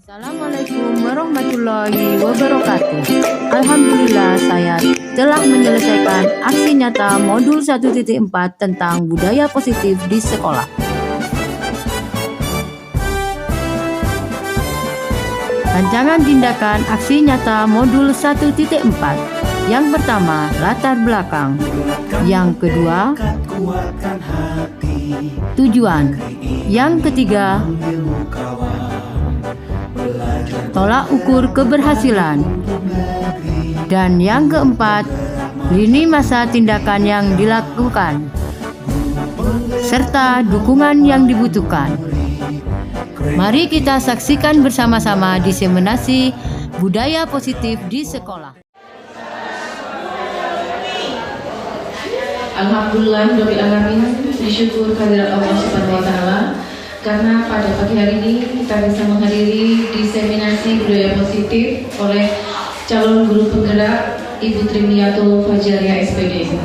Assalamualaikum warahmatullahi wabarakatuh. Alhamdulillah saya telah menyelesaikan aksi nyata modul 1.4 tentang budaya positif di sekolah. Rancangan tindakan aksi nyata modul 1.4. Yang pertama, latar belakang. Yang kedua, tujuan. Yang ketiga, tolak ukur keberhasilan. Dan yang keempat, lini masa tindakan yang dilakukan serta dukungan yang dibutuhkan. Mari kita saksikan bersama-sama diseminasi budaya positif di sekolah. Alhamdulillahirrahmanirrahim. Disyukur kehadirat Allah Subhanahu wa Ta'ala, karena pada pagi hari ini kita bisa menghadiri diseminasi budaya positif oleh calon guru penggerak Ibu Trimiyatul Fajariah SPD.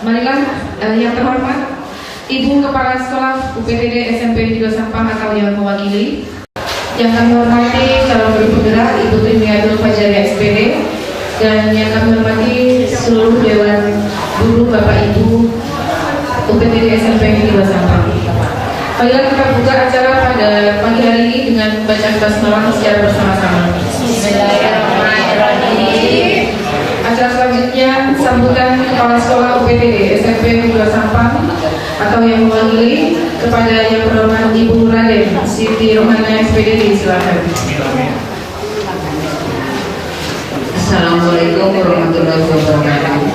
Marilah yang terhormat Ibu Kepala Sekolah UPTD SMP 3 Sampang atau yang mewakili, yang kami hormati calon guru penggerak Ibu Trimiyatul Fajariah SPD, dan yang kami hormati seluruh Dewan Guru Bapak Ibu UPTD SMP 3 Sampang. Marilah kita buka acara pada pagi hari ini dengan bacaan basmalah secara bersama-sama. Bismillahirrahmanirrahim. Acara selanjutnya sambutan Kepala Sekolah UPTD SMP 2 Sampang atau yang mewakili kepada yang terhormat Ibu Raden Siti Rohana SPD, silakan. Assalamualaikum warahmatullahi wabarakatuh.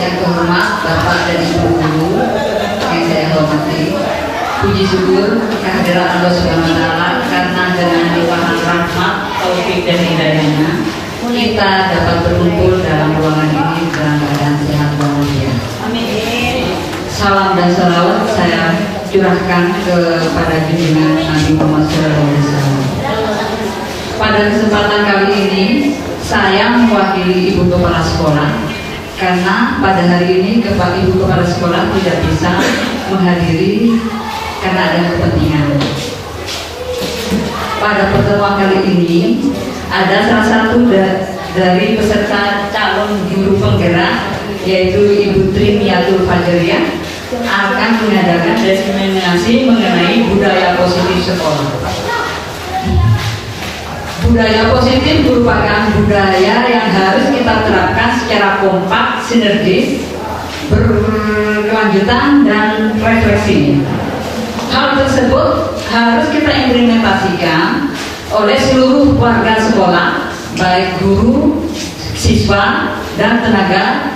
Yang terhormat Bapak dan Ibu guru yang saya hormati, puji syukur kehadiran Allah Subhanahu wa Ta'ala, karena dengan limpahan rahmat, taufik dan hidayahnya kita dapat berkumpul dalam ruangan ini dalam keadaan sehat walafiat. Salam dan salawat saya curahkan kepada junjungan Nabi Muhammad SAW. Pada kesempatan kali ini saya mewakili Ibu Kepala Sekolah, karena pada hari ini Ibu Kepala Sekolah tidak bisa menghadiri karena ada kepentingan. Pada pertemuan kali ini ada salah satu dari peserta calon guru penggerak, yaitu Ibu Trimiyatul Fajariah, akan mengadakan diseminasi mengenai budaya positif sekolah. Budaya positif merupakan budaya yang harus kita terapkan secara kompak, sinergis, berkelanjutan, dan refleksi. Hal tersebut harus kita implementasikan oleh seluruh warga sekolah, baik guru, siswa, dan tenaga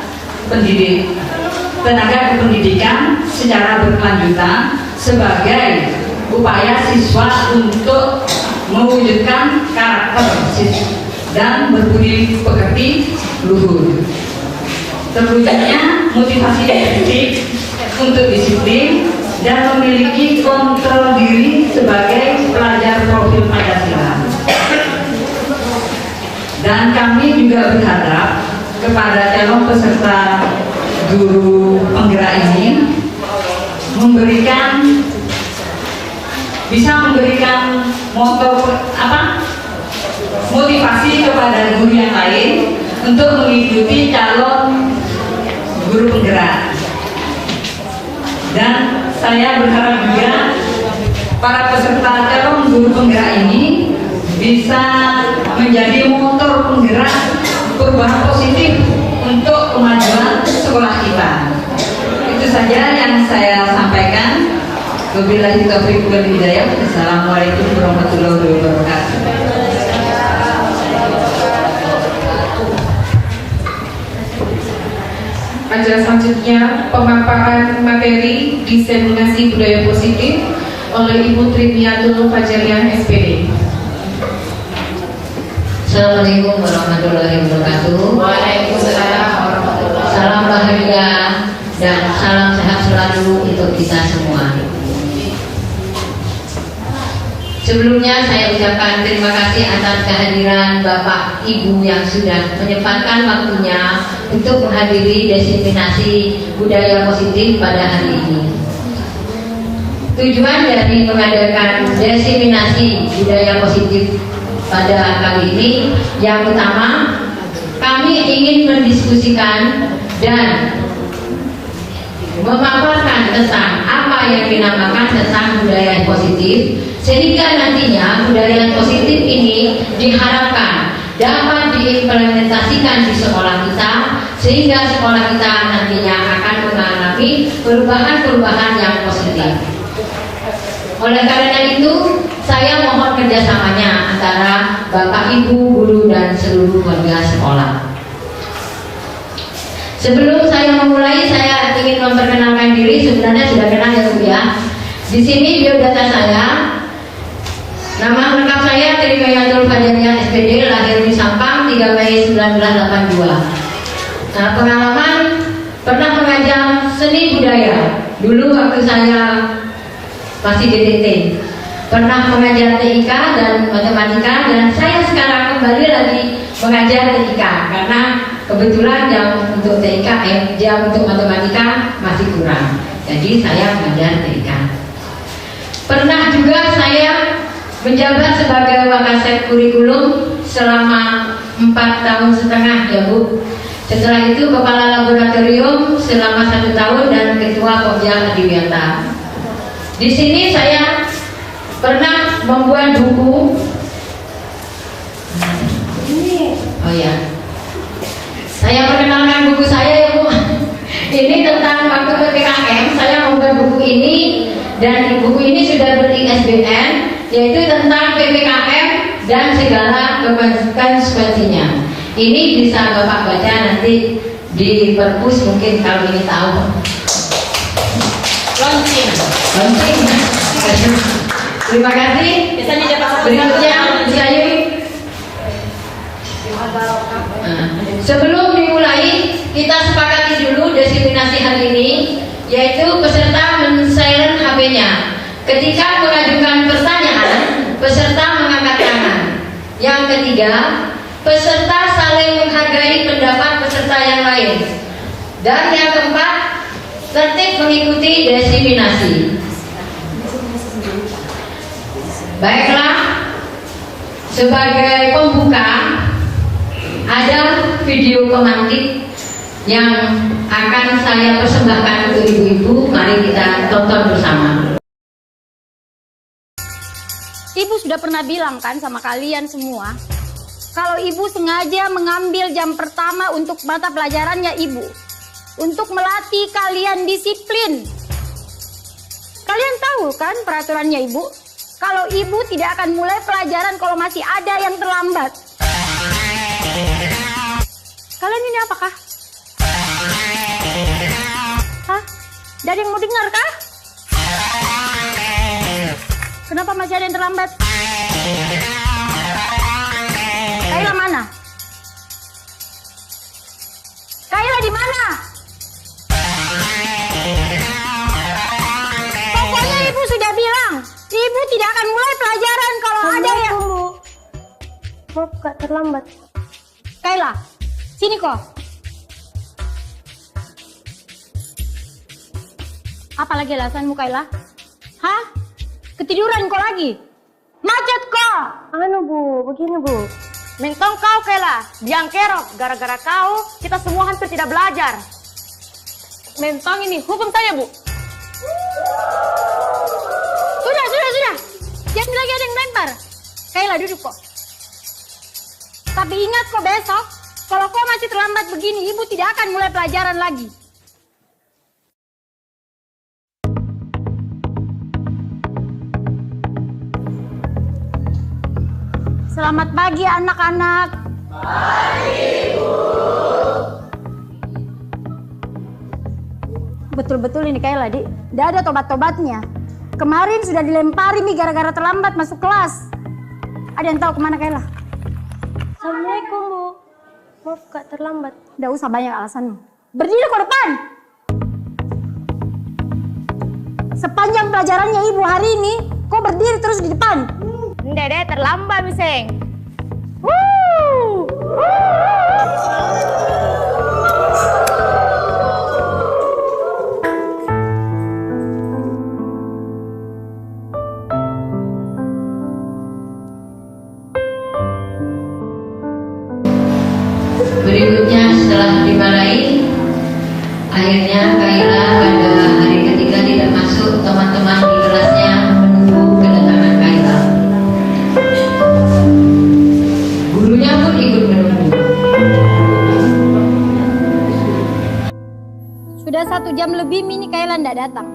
kependidikan secara berkelanjutan sebagai upaya siswa untuk mewujudkan karakter siswa dan berbudi pekerti luhur. Terwujudnya motivasi efektif untuk disiplin dan memiliki kontrol diri sebagai pelajar profil Pancasila. Dan kami juga berharap kepada calon peserta guru penggerak ini bisa memberikan motivasi kepada guru yang lain untuk mengikuti calon guru penggerak. Dan saya berharap juga para peserta calon guru penggerak ini bisa menjadi motor penggerak perubahan positif untuk kemajuan sekolah kita. Itu saja yang saya sampaikan. Wabillahi taufiq wal hidayah. Assalamualaikum warahmatullahi wabarakatuh. Acara selanjutnya pemaparan materi diseminasi budaya positif oleh Ibu Trimiyatul Fajariah SPD. Assalamualaikum warahmatullahi wabarakatuh. Waalaikumsalam warahmatullahi wabarakatuh. Salam bahagia dan salam sehat selalu untuk kita semua. Sebelumnya saya ucapkan terima kasih atas kehadiran Bapak Ibu yang sudah menyempatkan waktunya untuk menghadiri diseminasi budaya positif pada hari ini. Tujuan dari mengadakan diseminasi budaya positif pada kali ini, yang pertama, kami ingin mendiskusikan dan memaparkan tentang apa yang dinamakan tentang budaya positif, sehingga nantinya budaya positif ini diharapkan dapat diimplementasikan di sekolah kita, sehingga sekolah kita nantinya akan mengalami perubahan-perubahan yang positif. Oleh karena itu, saya mohon kerjasamanya antara Bapak, Ibu, guru, dan seluruh warga sekolah. Sebelum saya memulai, saya ingin memperkenalkan diri. Sebenarnya sudah kenal ya Bu ya. Di sini biodata saya. Nama lengkap saya Trimayatul Fajariah SPD, lahir di Sampang 3 Mei 1982. Nah, pengalaman pernah mengajar seni budaya. Dulu waktu saya masih DTT, pernah mengajar TIK dan matematika, dan saya sekarang kembali lagi mengajar TIK karena kebetulan jam untuk TIK, jam untuk matematika masih kurang, jadi saya mengajar TIK. Pernah juga saya menjabat sebagai wakasek kurikulum selama 4,5 tahun ya Bu. Setelah itu kepala laboratorium selama 1 tahun dan ketua Pokja Adiwiyata. Di sini saya pernah membuat buku. Oh ya, saya perkenalkan buku saya ya Bu. Ini tentang waktu PPKM. Saya membuat buku ini, dan buku ini sudah ber-ISBN, yaitu tentang PPKM dan segala konsekuensinya. Ini bisa Bapak baca nanti di perpus, mungkin kalau ini tahu. Launching. Terima kasih. Berikutnya saya. Sebelum dimulai, kita sepakati dulu diseminasi hari ini, yaitu peserta men-silent HP-nya. Ketika mengajukan pertanyaan, peserta mengangkat tangan. Yang ketiga, peserta saling menghargai pendapat peserta yang lain. Dan yang keempat, tertib mengikuti diseminasi. Baiklah, sebagai pembuka ada video pemantik yang akan saya persembahkan untuk ibu-ibu. Mari kita tonton bersama. Ibu sudah pernah bilang kan sama kalian semua, kalau ibu sengaja mengambil jam pertama untuk mata pelajarannya ibu, untuk melatih kalian disiplin. Kalian tahu kan peraturannya ibu? Kalau ibu tidak akan mulai pelajaran kalau masih ada yang terlambat. Kalian ini apakah? Hah? Dari yang mau dengar kah? Kenapa masih ada yang terlambat? Kayla mana? Kayla di mana? Pokoknya ibu sudah bilang, ibu tidak akan mulai pelajaran kalau ada yang... Maaf Kak, terlambat. Kayla, sini kok. Apa lagi alasanmu Kayla? Hah? Ketiduran kau lagi? Macet kok. Anu Bu, begini Bu. Mentong kau Kayla, biang kerok. Gara-gara kau, kita semua hampir tidak belajar. Mentong ini, hukum saya Bu. Sudah. Jangan lagi ada yang melempar. Kayla duduk kok. Tapi ingat kok besok, kalau kau masih terlambat begini, ibu tidak akan mulai pelajaran lagi. Selamat pagi anak-anak. Pagi, Bu. Betul-betul ini Kayla, Dik. Tidak ada tobat-tobatnya. Kemarin sudah dilempari nih gara-gara terlambat masuk kelas. Ada yang tahu kemana Kayla? Assalamualaikum Bu. Maaf Kak, terlambat. Tidak usah banyak alasanmu. Berdiri ke depan. Sepanjang pelajarannya ibu hari ini, kau berdiri terus di depan. Dede terlambat miseng. jam lebih Mini Kaila ndak datang.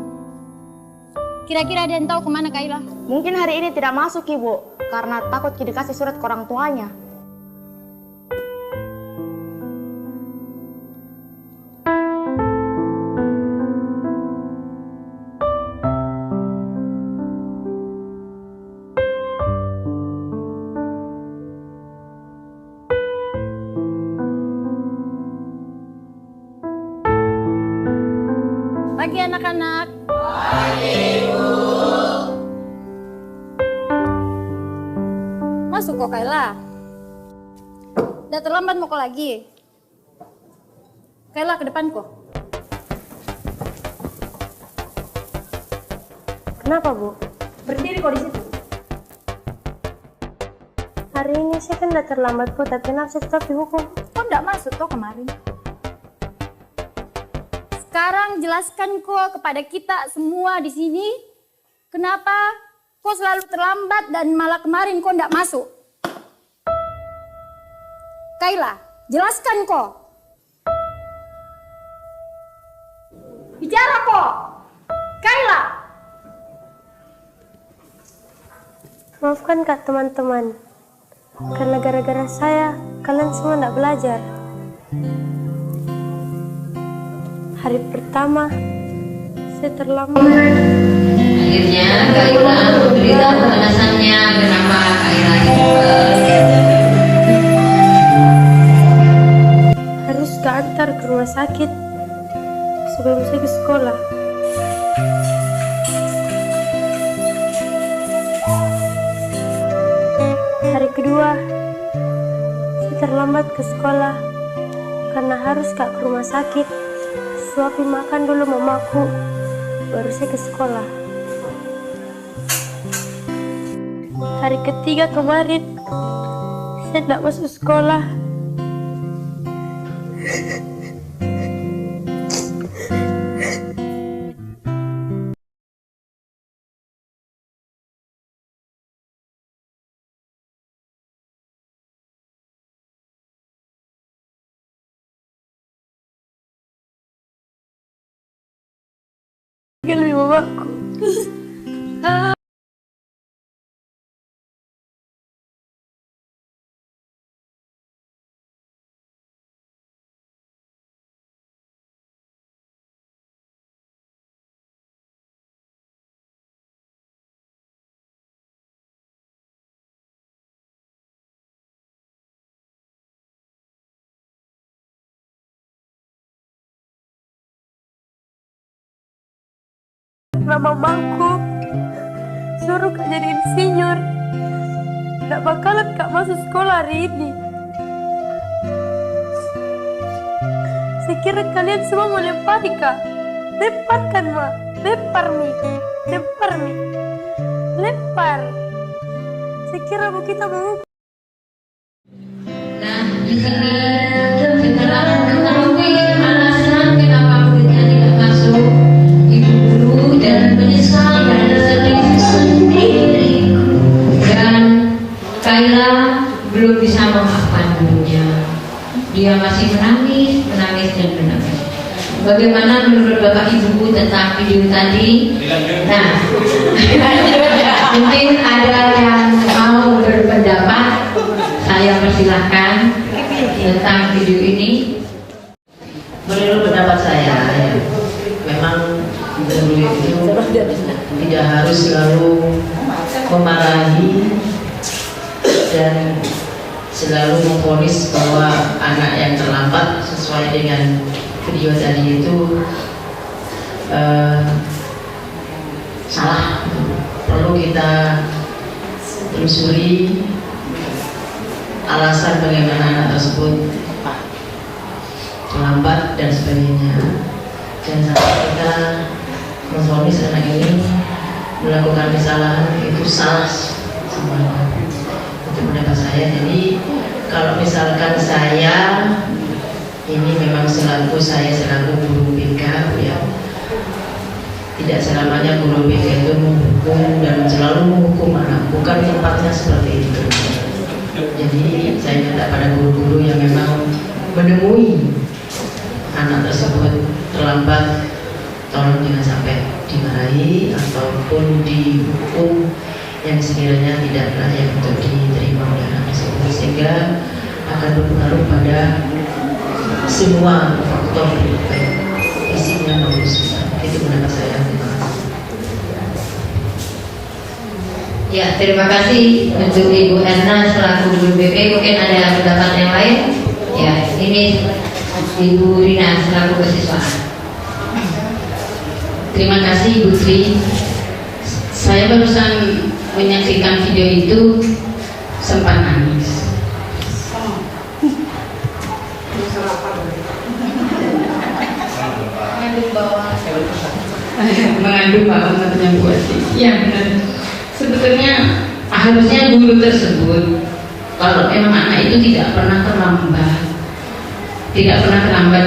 Kira-kira ada yang tahu kemana Kaila? Mungkin hari ini tidak masuk Ibu, karena takut dikasih surat ke orang tuanya. Pagi anak-anak. Masuk kok Kaila. Udah terlambat mau kok lagi. Kaila ke depan kok. Kenapa, Bu? Berdiri kok di situ. Hari ini saya kan udah terlambat, Bu, tapi saya tetap dihukum. Kok nggak masuk kok kemarin? Sekarang jelaskan kok kepada kita semua di sini, kenapa kok selalu terlambat dan malah kemarin kok nggak masuk? Kaila, jelaskan kok. Bicara kok. Kaila. Maafkan Kak teman-teman, karena gara-gara saya, kalian semua nggak belajar. Hari pertama, saya terlambat. Akhirnya Kaila memberitahu alasannya kenapa Kaila Harus keantar ke rumah sakit sebelum saya ke sekolah. Hari kedua, saya terlambat ke sekolah karena harus ke rumah sakit. Suapin makan dulu mamaku, baru saya ke sekolah. Hari ketiga kemarin, saya tidak masuk sekolah. Lebih mamaku. Mamaku suruh Kak jadi insinyur. Nggak bakalan Kak masuk sekolah hari ini. Saya kira kalian semua mau lempari Kak. Lemparkan Ma, lempar Mi, lempar Mi, lempar. Saya kira Bu kita mau. Nah, di sini setelah mengetahui alasan kenapa muridnya tidak masuk, ibu guru dan menyesal dan sedih sendiri, dan Kaila belum bisa memaafkan gurunya. Dia masih menangis, menangis dan menangis. Bagaimana menurut Bapak Ibu tentang video tadi? Nah, mungkin ada yang mau berpendapat. Saya persilahkan tentang video ini. Menurut pendapat saya, ya, memang guru itu tidak harus selalu memarahi dan selalu memvonis bahwa anak yang terlambat sesuai dengan video tadi itu salah. Perlu kita telusuri alasan bagaimana anak tersebut terlambat dan sebagainya. Dan sampai kita memvonis anak ini melakukan kesalahan itu salah semuanya. Itu pendapat saya. Jadi kalau misalkan saya ini memang selaku guru BK, ya, tidak selamanya guru BK itu menghukum dan selalu menghukum anak, bukan tempatnya seperti itu. Jadi saya minta pada guru-guru yang memang menemui anak tersebut terlambat tolong jangan sampai dimarahi ataupun dihukum yang sekiranya tidak layak untuk diterima oleh anak tersebut, sehingga akan berpengaruh pada semua faktor baik isinya maupun isinya. Itu pendapat saya. Terima kasih. Ya, terima kasih untuk Ibu Erna selaku Guru BP. Mungkin ada pendapat yang lain? Ya, ini Ibu Rina selaku kesiswaan. Terima kasih Ibu Tri. Saya barusan menyaksikan video itu sempat nangis. Mengandung bawang katanya Bu Ati. Iya benar. Sebetulnya harusnya guru tersebut, kalau memang anak itu tidak pernah terlambat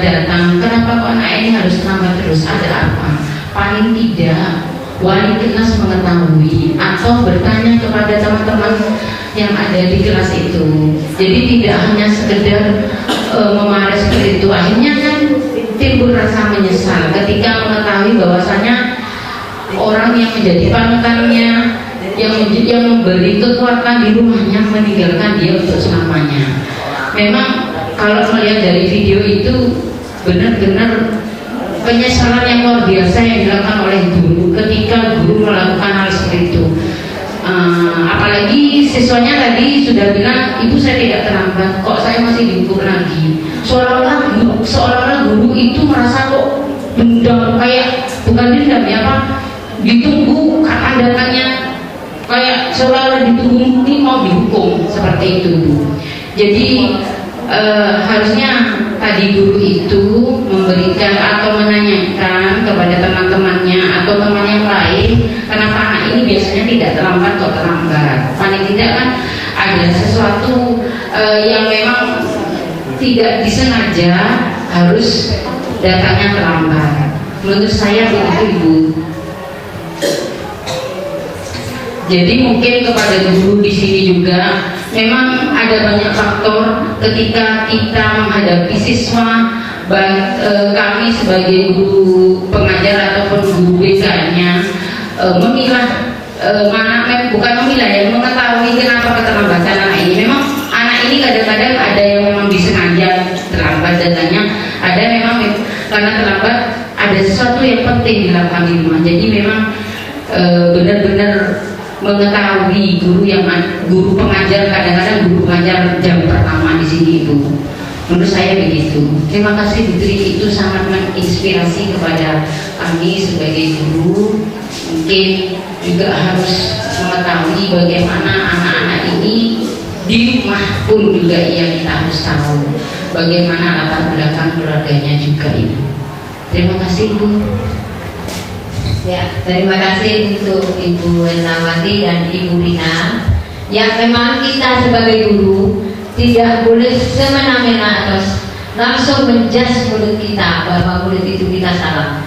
datang, kenapa kok anak ini harus terlambat terus? Ada apa? Paling tidak wali kelas mengetahui atau bertanya kepada teman-teman yang ada di kelas itu. Jadi tidak hanya sekedar memarah seperti itu. Akhirnya kan timbul rasa menyesal ketika mengetahui bahwasanya orang yang menjadi panutannya, yang memberi kekuatan di rumahnya, meninggalkan dia untuk selamanya. Memang kalau melihat dari video itu benar-benar penyesalan yang luar biasa yang dilakukan oleh guru ketika guru melakukan hal seperti itu. Apalagi siswanya tadi sudah bilang, ibu saya tidak terlambat, kok saya masih dihukum lagi. Seolah-olah guru itu merasa kok dendam, kayak bukan dendam ya Pak, ditunggu kapan datangnya, kayak seolah-olah ditunggu ini mau dihukum seperti itu. Jadi harusnya tadi guru itu memberikan atau menanyakan kepada teman-temannya atau teman yang lain, kenapa anak ini biasanya tidak terlambat kok terlambat. Paling tidak kan ada sesuatu yang memang tidak disengaja harus datangnya terlambat. Menurut saya begitu Ibu. Jadi mungkin kepada guru di sini juga memang ada banyak faktor ketika kita menghadapi siswa, baik kami sebagai guru pengajar ataupun guru BK-nya memilah bukan memilah ya, mengetahui kenapa keterlambatan anak ini. Memang anak ini kadang-kadang ada yang memang disengaja terlambat datangnya, ada memang karena terlambat ada sesuatu yang penting dilakukan di rumah. Jadi memang benar-benar mengetahui guru pengajar, kadang-kadang guru pengajar jam pertama di sini Ibu. Menurut saya begitu. Terima kasih Bu Tri, itu sangat menginspirasi kepada kami sebagai guru. Mungkin juga harus mengetahui bagaimana anak-anak ini di rumah pun juga yang kita harus tahu bagaimana latar belakang keluarganya juga Ibu. Terima kasih Bu. Ya, terima kasih untuk Ibu Enawati dan Ibu Rina. Ya, memang kita sebagai guru tidak boleh semena-mena atau langsung menjudge mulut kita bahwa mulut itu kita salah.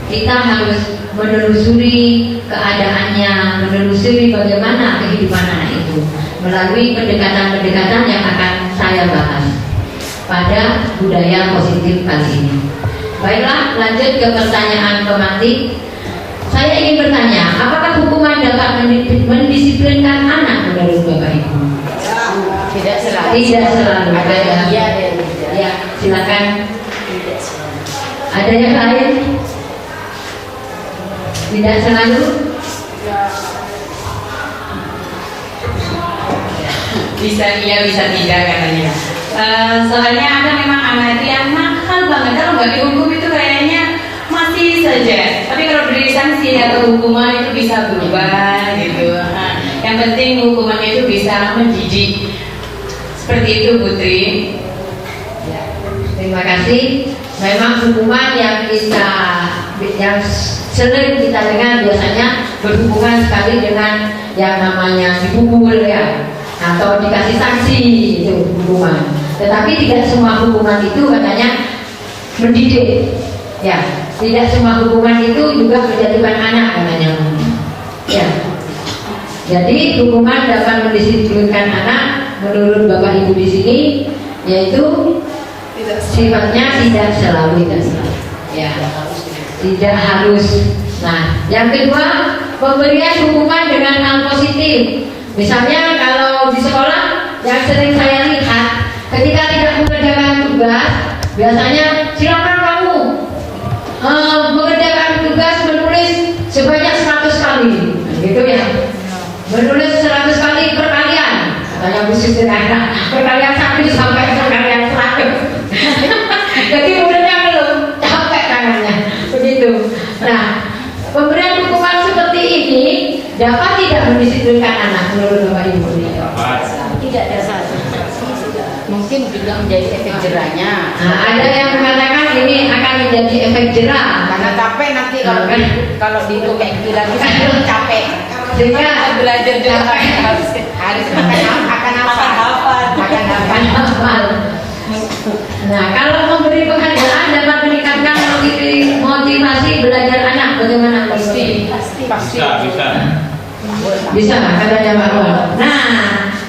Kita harus menelusuri keadaannya, menelusuri bagaimana kehidupan anak itu melalui pendekatan-pendekatan yang akan saya bahas pada budaya positif kali ini. Baiklah, lanjut ke pertanyaan pemantik. Saya ingin bertanya, apakah hukuman dapat mendisiplinkan anak menurut Bapak Ibu? Tidak selalu. Tidak selalu. Ada yang iya dan tidak. Ya, silakan. Tidak selalu. Ada yang lain? Tidak selalu. Bisa iya, bisa tidak katanya. Soalnya ada memang anak yang nakal banget, kalau nggak dihukum itu kayaknya masih saja. Tapi kalau beri sanksi atau hukuman itu bisa berubah gitu. Yang penting hukumannya itu bisa mendidik. Seperti itu Putri. Ya, terima kasih. Memang hukuman yang sering kita dengar biasanya berhubungan sekali dengan yang namanya dipukul ya, atau dikasih sanksi, itu hukuman. Tetapi tidak semua hukuman itu katanya mendidik. Ya, tidak semua hukuman itu juga menjatuhkan anak katanya. Ya. Jadi hukuman dapat mendisiplinkan anak menurut Bapak Ibu di sini, yaitu sifatnya tidak selalu. Ya. tidak harus. Nah, yang kedua, pemberian hukuman dengan hal positif. Misalnya kalau di sekolah yang sering saya lihat, ketika tidak mengerjakan tugas, biasanya silakan kamu mengerjakan tugas menulis sebanyak 100 kali, gitu ya. Menulis 100 kali perkalian, katanya Bu Siti ada perkalian 1 sampai perkalian 100. Jadi muridnya belum capek tangannya, begitu. Nah, pemberian hukuman seperti ini dapat tidak mendisiplinkan anak menurut Bapak Ibu? Tidak dasar. Mungkin juga menjadi efek jerahnya. Nah, ada yang mengatakan ini akan menjadi efek jerah Karena capek nanti kalau di itu kayak gila kita capek. sehingga Belajar juga harus akan hafal. Nah, kalau memberi penghargaan dapat meningkatkan motivasi belajar anak, bagaimana? Pasti. Bisa, katanya Pak Wan. Nah,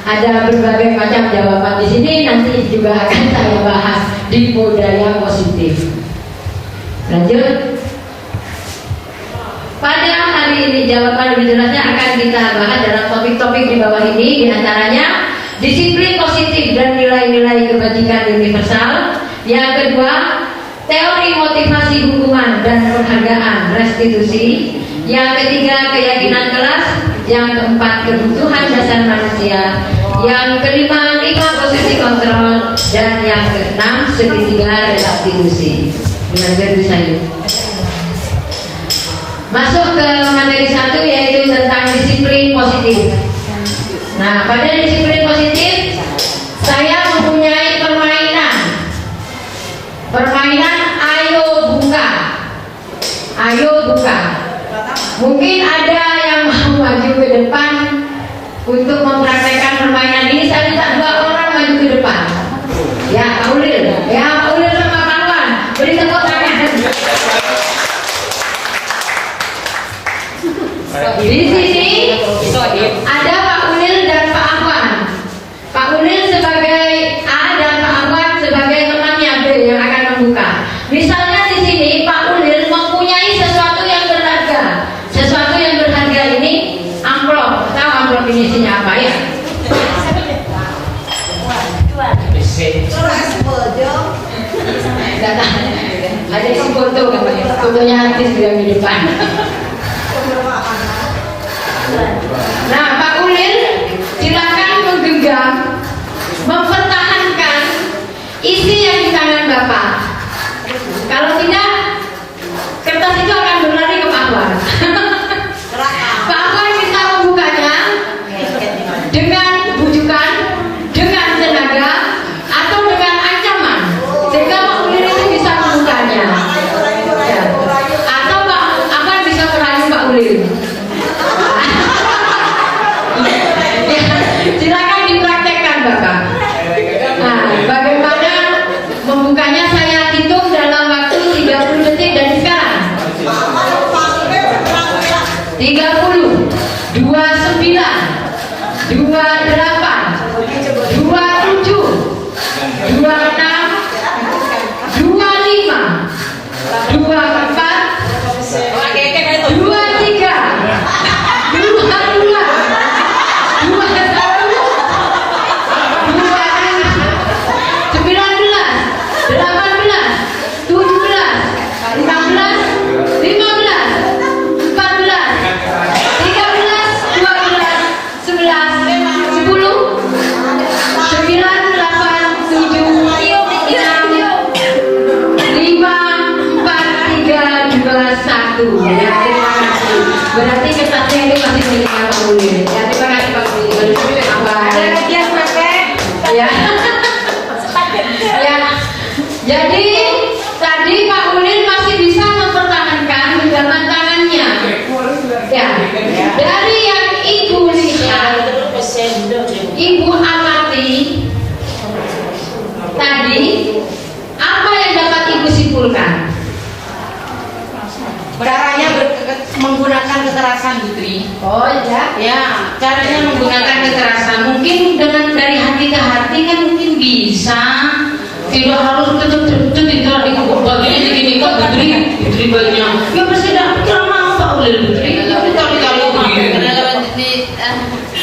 ada berbagai macam jawaban di sini, nanti juga akan saya bahas di budaya positif. Lanjut. Pada hari ini jawaban lebih jelasnya akan kita bahas dalam topik-topik di bawah ini, diantaranya disiplin positif dan nilai-nilai kebajikan universal. Yang kedua, teori motivasi hukuman dan penghargaan restitusi. Yang ketiga, keyakinan kelas. Yang keempat, kebutuhan dasar manusia. Yang kelima, 5 posisi kontrol. Dan yang keenam, segitiga restitusi. Belajar bisa yuk. Masuk ke materi 1, yaitu tentang disiplin positif. Nah, pada disiplin positif saya mempunyai permainan ayo buka. Mungkin ada yang mau maju ke depan untuk mempraktekkan permainan ini. Saya minta 2 orang maju ke depan. Ya, Pak Ulil. Ya, Pak Ulil sama Pak Wan. Beri tepuk tangan. Di sini ada Pak Ulil dan Pak Ahwan. Pak Ulil sebagai A dan Pak Ahwan sebagai temannya B yang akan membuka. Misalnya di sini Pak Ulil mempunyai sesuatu yang berharga. Sesuatu yang berharga ini amplop. Tahu amplop ini isinya apa ya? Ada isi foto katanya. Fotonya artis yang di depan. Nah, Pak Ulil silakan menggenggam, mempertahankan isi yang di tangan Bapak. Kalau tidak, kertas itu akan berlari ke Pak Ahwan. Pak Ahwan bisa membukanya dengan bujukan, dengan tenaga, atau dengan ancaman, sehingga Pak Ulil itu bisa membukanya. Ya. Atau Pak Ahwan bisa merayu Pak Ulil. Silakan dipraktekkan Bapak. Nah, bagaimana membukanya saya hitung dalam waktu 30 detik dari sekarang. 30, 29, 28, 27, 26, 25, 24, 23, 21. Ya, terima kasih. Berarti kertasnya ini masih milik Pak Ulil. Ya, terima kasih Pak Ulil. Ada kajian sampai? Ya. Ya. Jadi tadi Pak Ulil masih bisa mempertahankan genggaman tangannya. Ya. Dari yang Ibu lihat, Ibu amati tadi, apa yang dapat Ibu simpulkan? Caranya menggunakan kekerasan, Putri. Oh ya, Ya, caranya menggunakan kekerasan. Mungkin dengan dari hati ke hati kan mungkin bisa. Tidak harus tidak ikut bagian gini kok Putri banyak. Ya pasti tidak kira mau Pak Ulil Putri. Kali-kali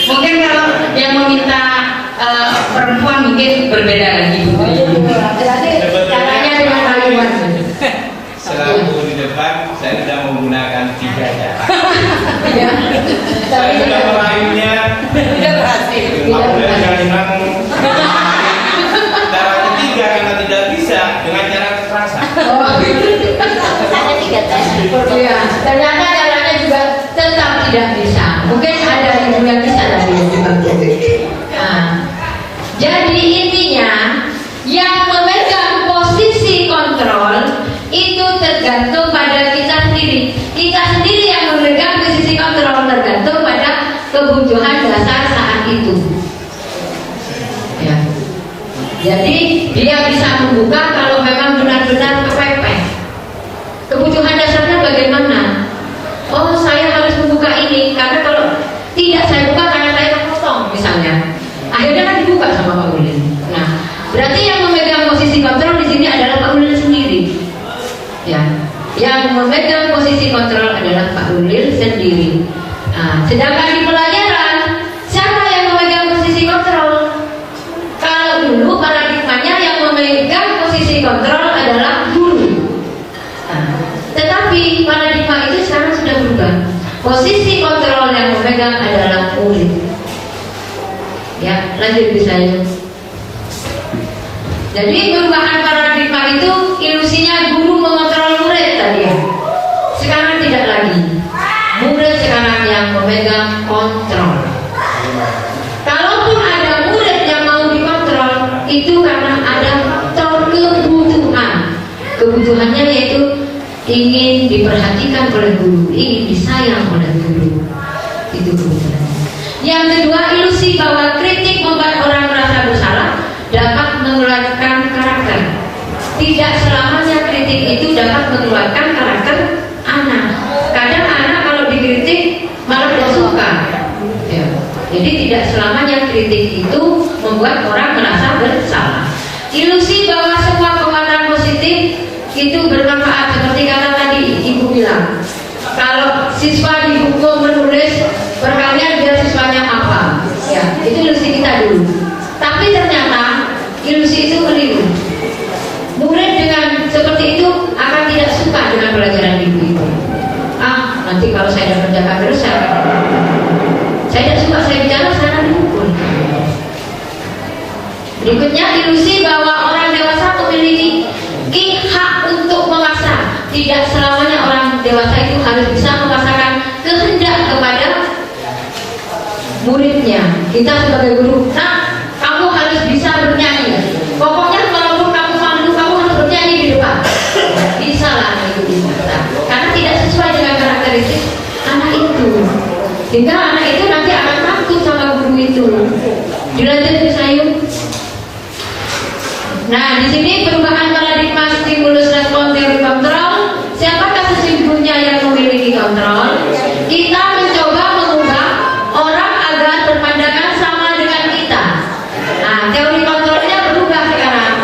mungkin kalau yang meminta perempuan mungkin berbeda lagi. Caranya dengan kalimat. Selaku di depan, saya sudah menggunakan 3 cara. Ya. Saya sudah meraihnya. Tidak berhasil. Memang cara ketiga karena tidak bisa dengan cara kekerasan. Ada 3 tes. Ya, ternyata caranya juga tetap tidak bisa. Mungkin ada ibu yang bisa tadi jadi intinya yang memegang posisi kontrol itu tergantung pada kita sendiri. Kita sendiri yang memegang posisi kontrol tergantung pada kebutuhan dasar saat itu. Ya. Jadi dia bisa membuka kalau memang benar-benar kepepet. Kebutuhan dasarnya bagaimana? Oh, saya harus membuka ini karena kalau tidak saya buka karena saya kosong misalnya. Akhirnya kan dibuka sama Pak Ulil. Nah, berarti yang memegang posisi kontrol di sini adalah Pak Ulil sendiri. Ya, yang memegang posisi kontrol adalah Pak Ulil sendiri. Nah, sedangkan di pelajaran, siapa yang memegang posisi kontrol? Kalau dulu paradigmanya yang memegang posisi kontrol adalah guru. Nah, tetapi paradigma itu sekarang sudah berubah. Posisi kontrol yang memegang adalah murid. Ya, lanjut bisa ya. Jadi perubahan paradigma itu ilusinya guru mengontrol murid tadi ya. Sekarang tidak lagi. Murid sekarang yang memegang kontrol. Kalaupun ada murid yang mau dikontrol, itu karena ada faktor kebutuhan. Kebutuhannya yaitu ingin diperhatikan oleh guru, ingin disayang oleh guru. Itu kebutuhan. Yang kedua, ilusi bahwa kritik membuat orang merasa bersalah dapat mengeluarkan karakter. Tidak selamanya kritik itu dapat mengeluarkan karakter anak. Kadang anak kalau dikritik malah tidak suka. Ya. Jadi tidak selamanya kritik itu membuat orang merasa bersalah. Ilusi bahwa semua penguatan positif itu bermanfaat, seperti kata tadi Ibu bilang. Kalau siswa dihukum menulis perkalian biar siswanya apa, ya itu ilusi kita dulu. Tapi ternyata ilusi itu keliru. Murid dengan seperti itu akan tidak suka dengan pelajaran ibu. Nanti kalau saya dapat kerjakan terus saya tidak suka saya bicara, saya dipukul. Berikutnya ilusi bahwa orang dewasa memiliki hak untuk memaksa. Tidak selamanya orang dewasa itu harus bisa memaksakan kehendak kepada muridnya. Kita sebagai guru, nah kamu harus bisa bernyanyi. Pokoknya walaupun kamu malu, kamu harus bernyanyi di depan. Bisa lah itu bisa. Karena tidak sesuai dengan karakteristik anak itu. Sehingga anak itu nanti akan takut sama guru itu. Dilanjut Bu Sayun. Nah, di sini perubahan paradigma stimulus respon teori kontrol. Siapakah sesungguhnya yang memiliki kontrol? Kita mencoba mengubah orang agar berpandangan sama dengan kita. Nah, teori kontrolnya berubah sekarang.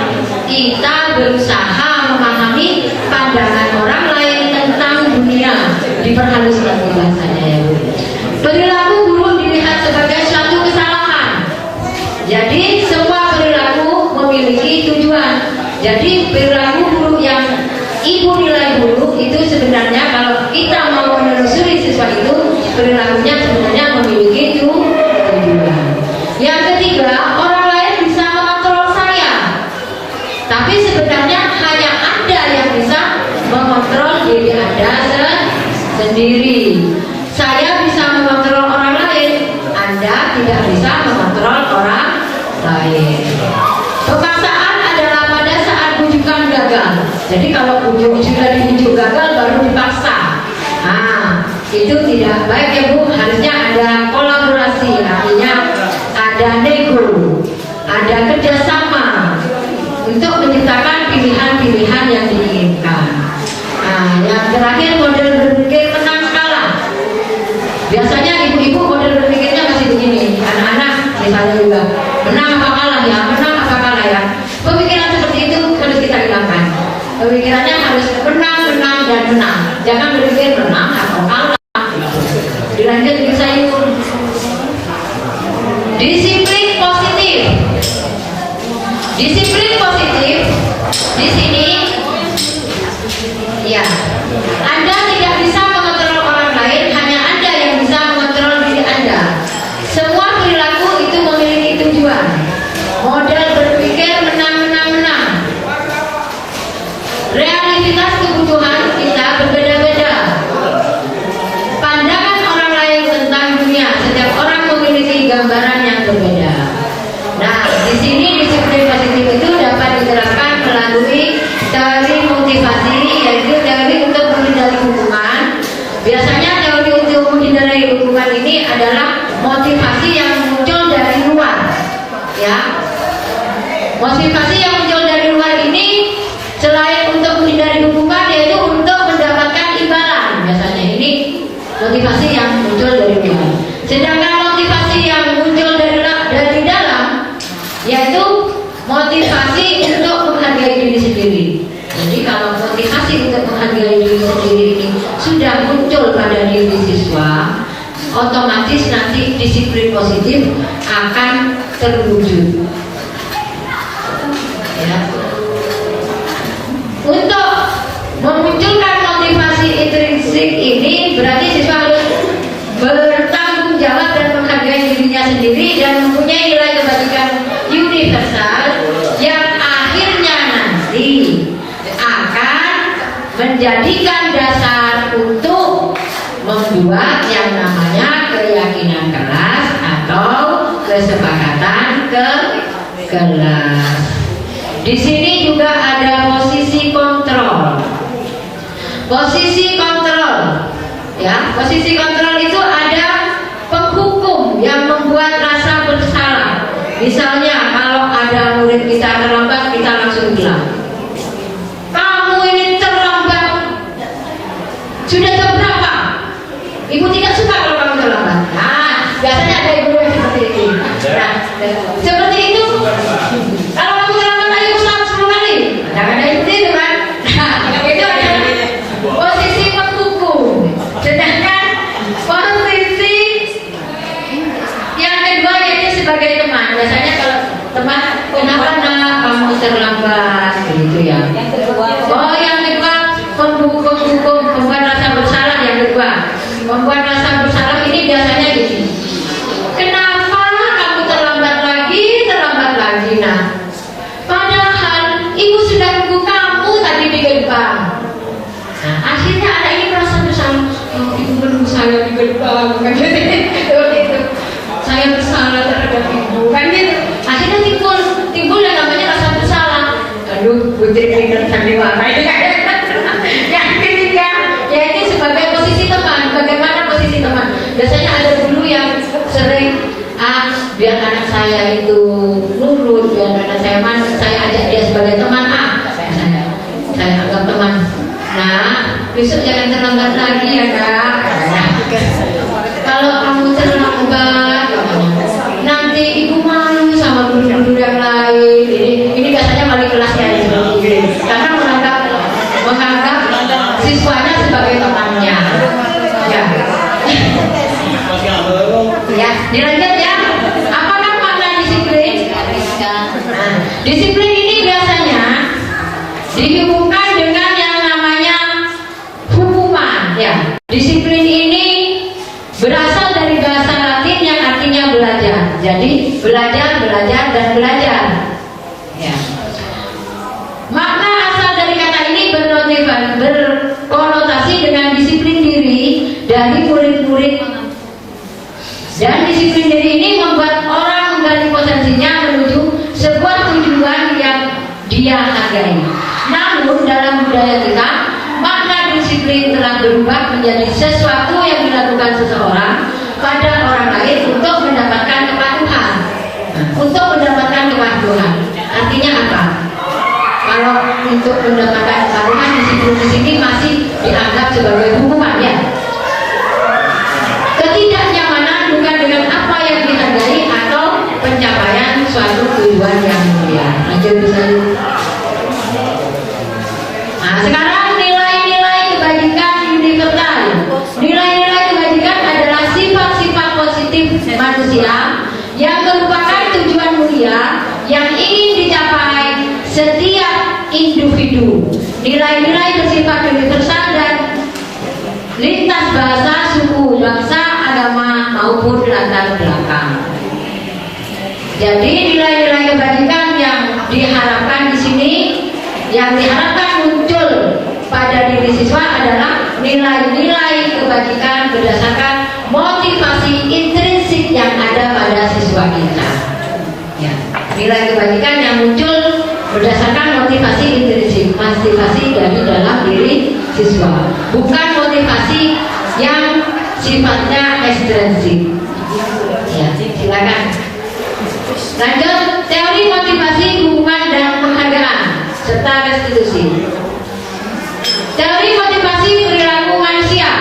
Kita berusaha memahami pandangan orang lain tentang dunia. Diperhalus lagi bahasanya ya Bu. Perilaku guru dilihat sebagai suatu kesalahan. Jadi semua perilaku memiliki tujuan. Jadi perilaku guru yang ibu nilai guru itu sebenarnya kalau kita mau menelusuri siswa itu perilakunya sebenarnya memiliki tujuan. Yang ketiga, orang lain bisa mengontrol saya. Tapi sebenarnya hanya Anda yang bisa mengontrol diri Anda sendiri. Saya bisa mengontrol orang lain, Anda tidak bisa mengontrol orang lain. Pemaksaan adalah pada saat bujukan gagal. Jadi kalau sudah dibujuk gagal baru dipaksa. Nah, itu tidak baik ya Bu. Harusnya ada kolaborasi, artinya ada nego, ada kerjasama untuk menciptakan pilihan-pilihan yang diinginkan. Nah, yang terakhir model berpikir menang kalah. Biasanya ibu-ibu model berpikirnya masih begini. Anak-anak misalnya juga menang apa kalah ya, menang apa kalah ya. Pemikiran seperti itu jadi sayur. Disiplin positif. Disiplin positif di sini, ya, Anda tidak bisa mengontrol orang lain, hanya Anda yang bisa mengontrol diri Anda. Semua perilaku itu memiliki tujuan. Model berpikir menang-menang-menang. Realitas kebutuhan kita berbeda-beda. Pandangan orang lain tentang dunia, setiap orang memiliki gambaran yang berbeda. Nah, di sini disiplin positif itu dapat diterapkan melalui teori motivasi, yaitu teori untuk menghindari hukuman. Biasanya teori untuk menghindari hukuman ini adalah motivasi yang muncul dari luar, ya. Motivasi yang muncul dari luar ini selain untuk menghindari hukuman, yaitu untuk mendapatkan imbalan. Biasanya ini motivasi yang muncul dari luar. Sedangkan motivasi yang muncul dari dalam, yaitu motivasi untuk menghargai diri sendiri. Jadi kalau motivasi untuk menghargai diri sendiri ini sudah muncul pada diri siswa, otomatis nanti disiplin positif akan terwujud. Ya. Untuk memunculkan motivasi intrinsik ini berarti siswa harus bertanggung jawab dan menghargai dirinya sendiri dan mempunyai nilai kebajikan universal yang akhirnya nanti akan menjadikan dasar untuk membuat yang namanya keyakinan kelas atau kesepakatan ke kelas. Di sini juga ada posisi kontrol. Posisi kontrol, ya, posisi kontrol itu ada penghukum yang membuat rasa bersalah. Misalnya kalau ada murid kita terlambat, kita langsung bilang, kamu ini terlambat. Sudah jam berapa? Ibu tidak suka kalau kamu terlambat. Nah, biasanya ada ibu yang seperti ini. Nah, seperti itu. Kalau kamu terlambat, ayo ulang 10 kali. Jangan ada itu kan? Nah, itu adalah posisi penghukum. Sedangkan posisi yang kedua yaitu sebagai teman. Biasanya kalau teman, kenapa nak kamu terlambat, gitu ya. Oh, yang kedua penghukum, membuat rasa bersalah. Yang kedua membuat rasa bersalah ini biasanya gini. Kenapa kamu terlambat lagi? Nah, padahal ibu sudah nunggu kamu tadi di gerbang. Nah, akhirnya anak ini merasa bersalah. Oh, ibu menunggu saya di gerbang, kan gitu. Saya bersalah terhadap ibu, kan gitu. Akhirnya timbul yang namanya rasa bersalah. Aduh, putri pintar sandiwara itu kan. Yang ketiga, yaitu sebagai posisi teman. Bagaimana posisi teman? Biasanya ada dulu yang sering biar anak saya itu nurut, biar anak saya saya ajak dia sebagai teman. Saya anggap teman. Nah, besok jangan terlambat lagi ya kak. Kalau kamu terlambat, nanti ibu malu sama guru-guru yang lain. Ini biasanya wali kelasnya karena menganggap siswanya sebagai temannya. Ya. Ya, dilanjut ya. Apakah makna disiplin? Nah, disiplin ini biasanya dihubungkan dengan yang namanya hukuman. Ya, disiplin ini berasal dari bahasa Latin yang artinya belajar. Jadi belajar, belajar, dan belajar. Ya. Makna asal dari kata ini berkonotasi dengan disiplin diri dari murid-murid. Dan disiplin diri ini membuat orang menggali potensinya menuju sebuah tujuan yang dia hargai. Namun dalam budaya kita, makna disiplin telah berubah menjadi sesuatu yang dilakukan seseorang pada orang lain untuk mendapatkan kepatuhan. Untuk mendapatkan kepatuhan. Artinya apa? Kalau untuk mendapatkan kepatuhan, disiplin di sini masih dianggap sebagai hukuman, ya. Ketidaknyamanan bukan dengan apa yang dihargai atau pencapaian suatu tujuan yang mulia. Lanjut bisa. Nah, sekarang nilai-nilai kebajikan universal. Nilai-nilai kebajikan adalah sifat yang ingin dicapai setiap individu. Nilai-nilai bersifat universal dan lintas bahasa, suku, bangsa, agama maupun latar belakang. Jadi nilai-nilai kebajikan yang diharapkan di sini, yang diharapkan muncul pada diri siswa adalah nilai-nilai kebajikan berdasarkan motivasi intrinsik yang ada pada siswa kita. Ya, nilai kebajikan yang muncul berdasarkan motivasi intrinsik, motivasi dari dalam diri siswa, bukan motivasi yang sifatnya ekstrinsik. Ya, silakan. Lanjut, teori motivasi, hubungan dan penghargaan serta restitusi. Teori motivasi perilaku manusia,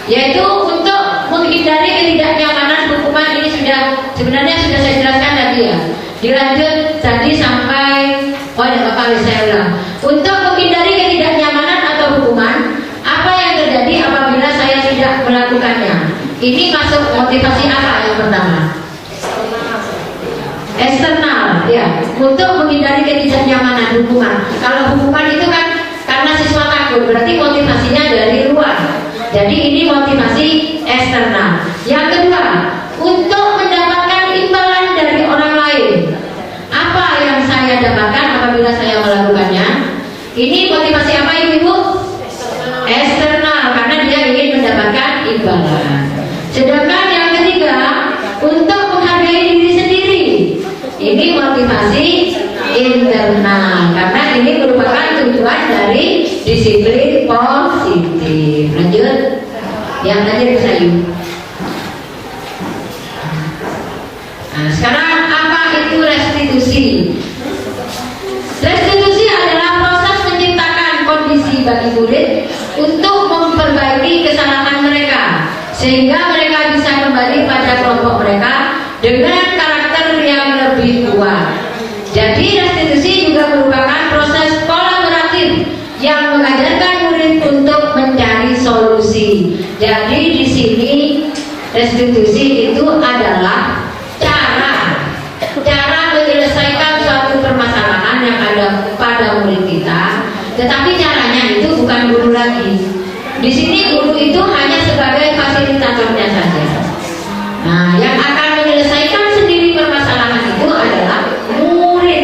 yaitu untuk menghindari ketidaknyamanan hukuman. Ini sebenarnya sudah saya jelaskan tadi ya. Dilanjut tadi sampai saya ulang. Untuk menghindari ketidaknyamanan atau hukuman, apa yang terjadi apabila saya tidak melakukannya? Ini masuk motivasi apa yang pertama? Eksternal, ya. Untuk menghindari ketidaknyamanan hukuman. Kalau hukuman itu kan karena siswa takut, berarti motivasinya dari luar. Jadi ini motivasi eksternal. Yang kedua, untuk mendapatkan imbalan dari orang lain. Apa yang saya dapatkan apabila saya melakukannya? Ini motivasi apa ibu-ibu? Eksternal, karena dia ingin mendapatkan imbalan. Sedangkan yang ketiga, untuk menghargai diri sendiri. Ini motivasi internal, karena ini merupakan tujuan dari disiplin positif. Lanjut, yang tadi saya. Nah, sekarang apa itu restitusi? Restitusi adalah proses menciptakan kondisi bagi murid untuk memperbaiki kesalahan mereka, sehingga mereka bisa kembali pada kelompok mereka dengan karakter yang lebih kuat. Jadi restitusi juga merupakan proses kolaboratif yang mengajarkan murid untuk mencari solusi. Jadi di sini restitusi itu adalah cara menyelesaikan suatu permasalahan yang ada pada murid kita. Tetapi caranya itu bukan guru lagi. Di sini guru itu hanya sebagai fasilitatornya saja. Nah, yang akan menyelesaikan sendiri permasalahan itu adalah murid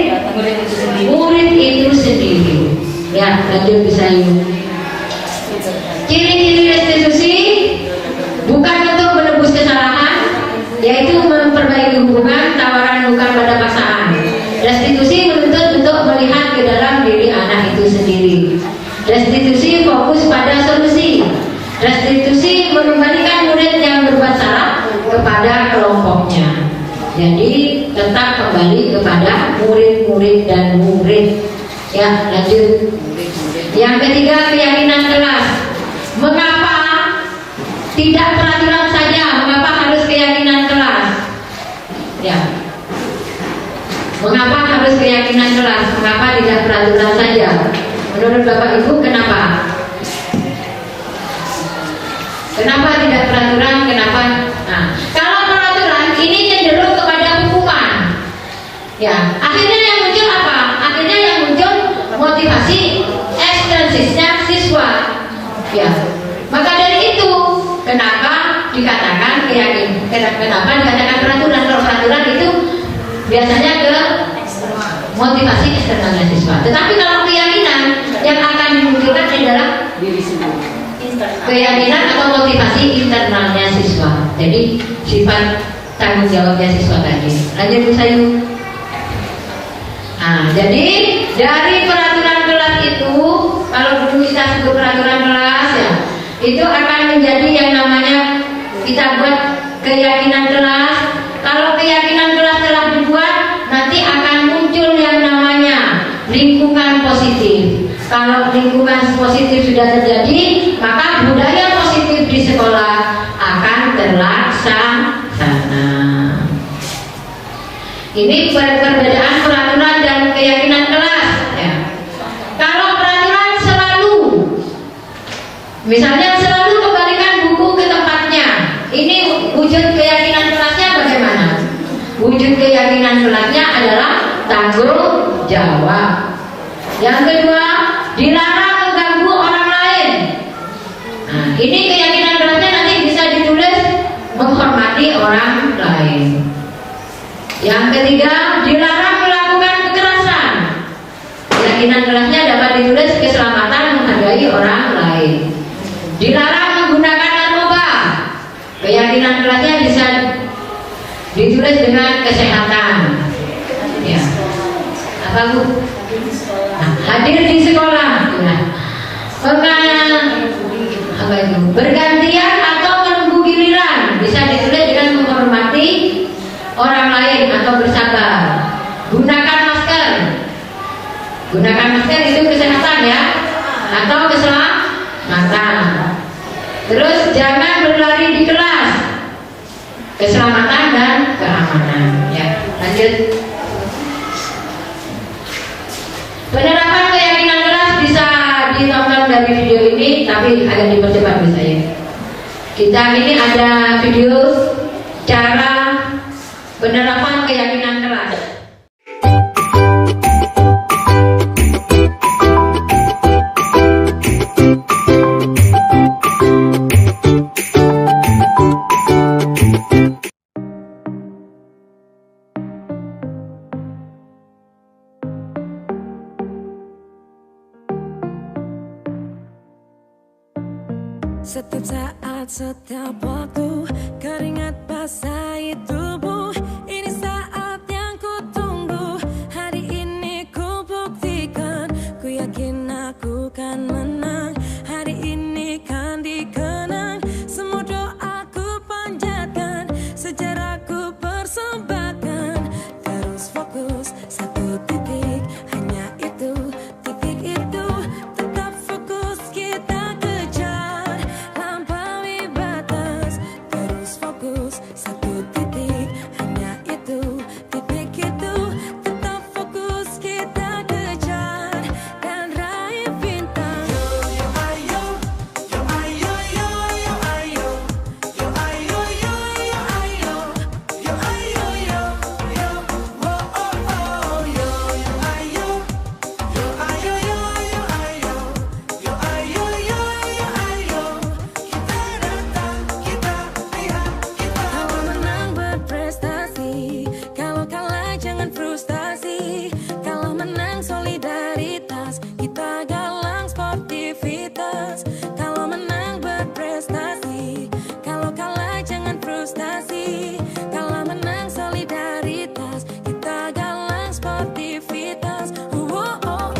itu sendiri. Ya, lanjut bisa yuk. Ciri-ciri restitusi bukan untuk menebus kesalahan, yaitu memperbaiki hubungan, tawaran bukan pada paksaan. Restitusi menuntut untuk melihat ke dalam diri anak itu sendiri. Restitusi fokus pada solusi. Restitusi mengembalikan murid yang berbuat salah kepada kelompoknya. Jadi tetap kembali kepada murid-murid dan murid. Ya, lanjut. Yang ketiga, keyakinan kelas. Mengapa tidak peraturan saja? Mengapa harus keyakinan kelas? Ya. Mengapa harus keyakinan kelas? Mengapa tidak peraturan saja? Menurut Bapak Ibu, kenapa? Kenapa tidak peraturan? Kenapa? Nah, kalau peraturan ini cenderung kepada hukuman. Ya, akhirnya yang muncul apa? Akhirnya yang muncul motivasi ekstrinsisnya siswa. Ya, maka dari itu kenapa dikatakan kenapa dikatakan peraturan? Kalau peraturan itu biasanya ke motivasi eksternalnya siswa. Tetapi kalau keyakinan yang akan dimunculkan adalah keyakinan atau motivasi internalnya siswa. Jadi sifat tanggung jawabnya siswa tadi. Lanjut Bu Sayu. Nah, jadi dari peraturan kelas itu, kalau dulu kita sebut peraturan kelas ya, itu akan menjadi yang namanya kita buat keyakinan kelas. Kalau keyakinan kelas telah dibuat, nanti akan muncul yang namanya lingkungan positif. Kalau lingkungan positif sudah terjadi, maka budaya positif di sekolah akan terlaksana. Ini perbedaan peraturan dan keyakinan kelas. Ya. Kalau peraturan selalu, misalnya selalu kembalikan buku ke tempatnya, ini wujud keyakinan kelasnya bagaimana? Wujud keyakinan kelasnya adalah tanggung jawab. Yang kedua, dilarang mengganggu orang lain. Nah, ini keyakinan kelasnya nanti bisa ditulis menghormati orang lain. Yang ketiga, dilarang melakukan kekerasan. Keyakinan kelasnya dapat ditulis keselamatan menghargai orang lain. Dilarang menggunakan narkoba. Keyakinan kelasnya bisa ditulis dengan kesehatan. Ya. Apa Bu? Nah, hadir di sekolah. Nah, apa itu? Bergantian atau menunggu giliran bisa ditulis dengan menghormati orang lain atau bersabar. Gunakan masker. Gunakan masker itu kesehatan ya, atau keselamatan. Terus jangan berlari di kelas. Keselamatan dan keamanan. Ya, lanjut. Penerapan keyakinan kelas bisa ditonton dari video ini, tapi agak dipercepat bisa ya. Kita ini ada video cara penerapan keyakinan kelas. Setiap saat, setiap waktu, keringat basahi tubuh. Ini saat yang ku tunggu. Hari ini ku buktikan. Ku yakin aku kan menang. Hari ini kan dikenang. Semua doaku panjatkan. Sejarahku persembahkan. Terus fokus satu titik. Hanya itu, titik itu. Tetap fokus kita kejar. Lampaui batas. Terus fokus satu titik. Hanya itu, titik itu. Tetap fokus kita kejar. Dan raih bintang. Yo ayo, yo ayo, yo yo ayo. Yo ayo, yo yo ayo. Yo ayo, yo yo. Oh oh oh. Yo ayo. Yo ayo, yo yo ayo. Yo ayo, yo yo ayo. Kita datang, kita lihat, kita. Kalau menang berprestasi, kalau kalah jangan frustasi. Kalau menang solidaritas, kita galang sportivitas. Kalau menang berprestasi, kalau kalah jangan frustasi. Kalau menang solidaritas, kita galang sportivitas. Oh, oh, oh.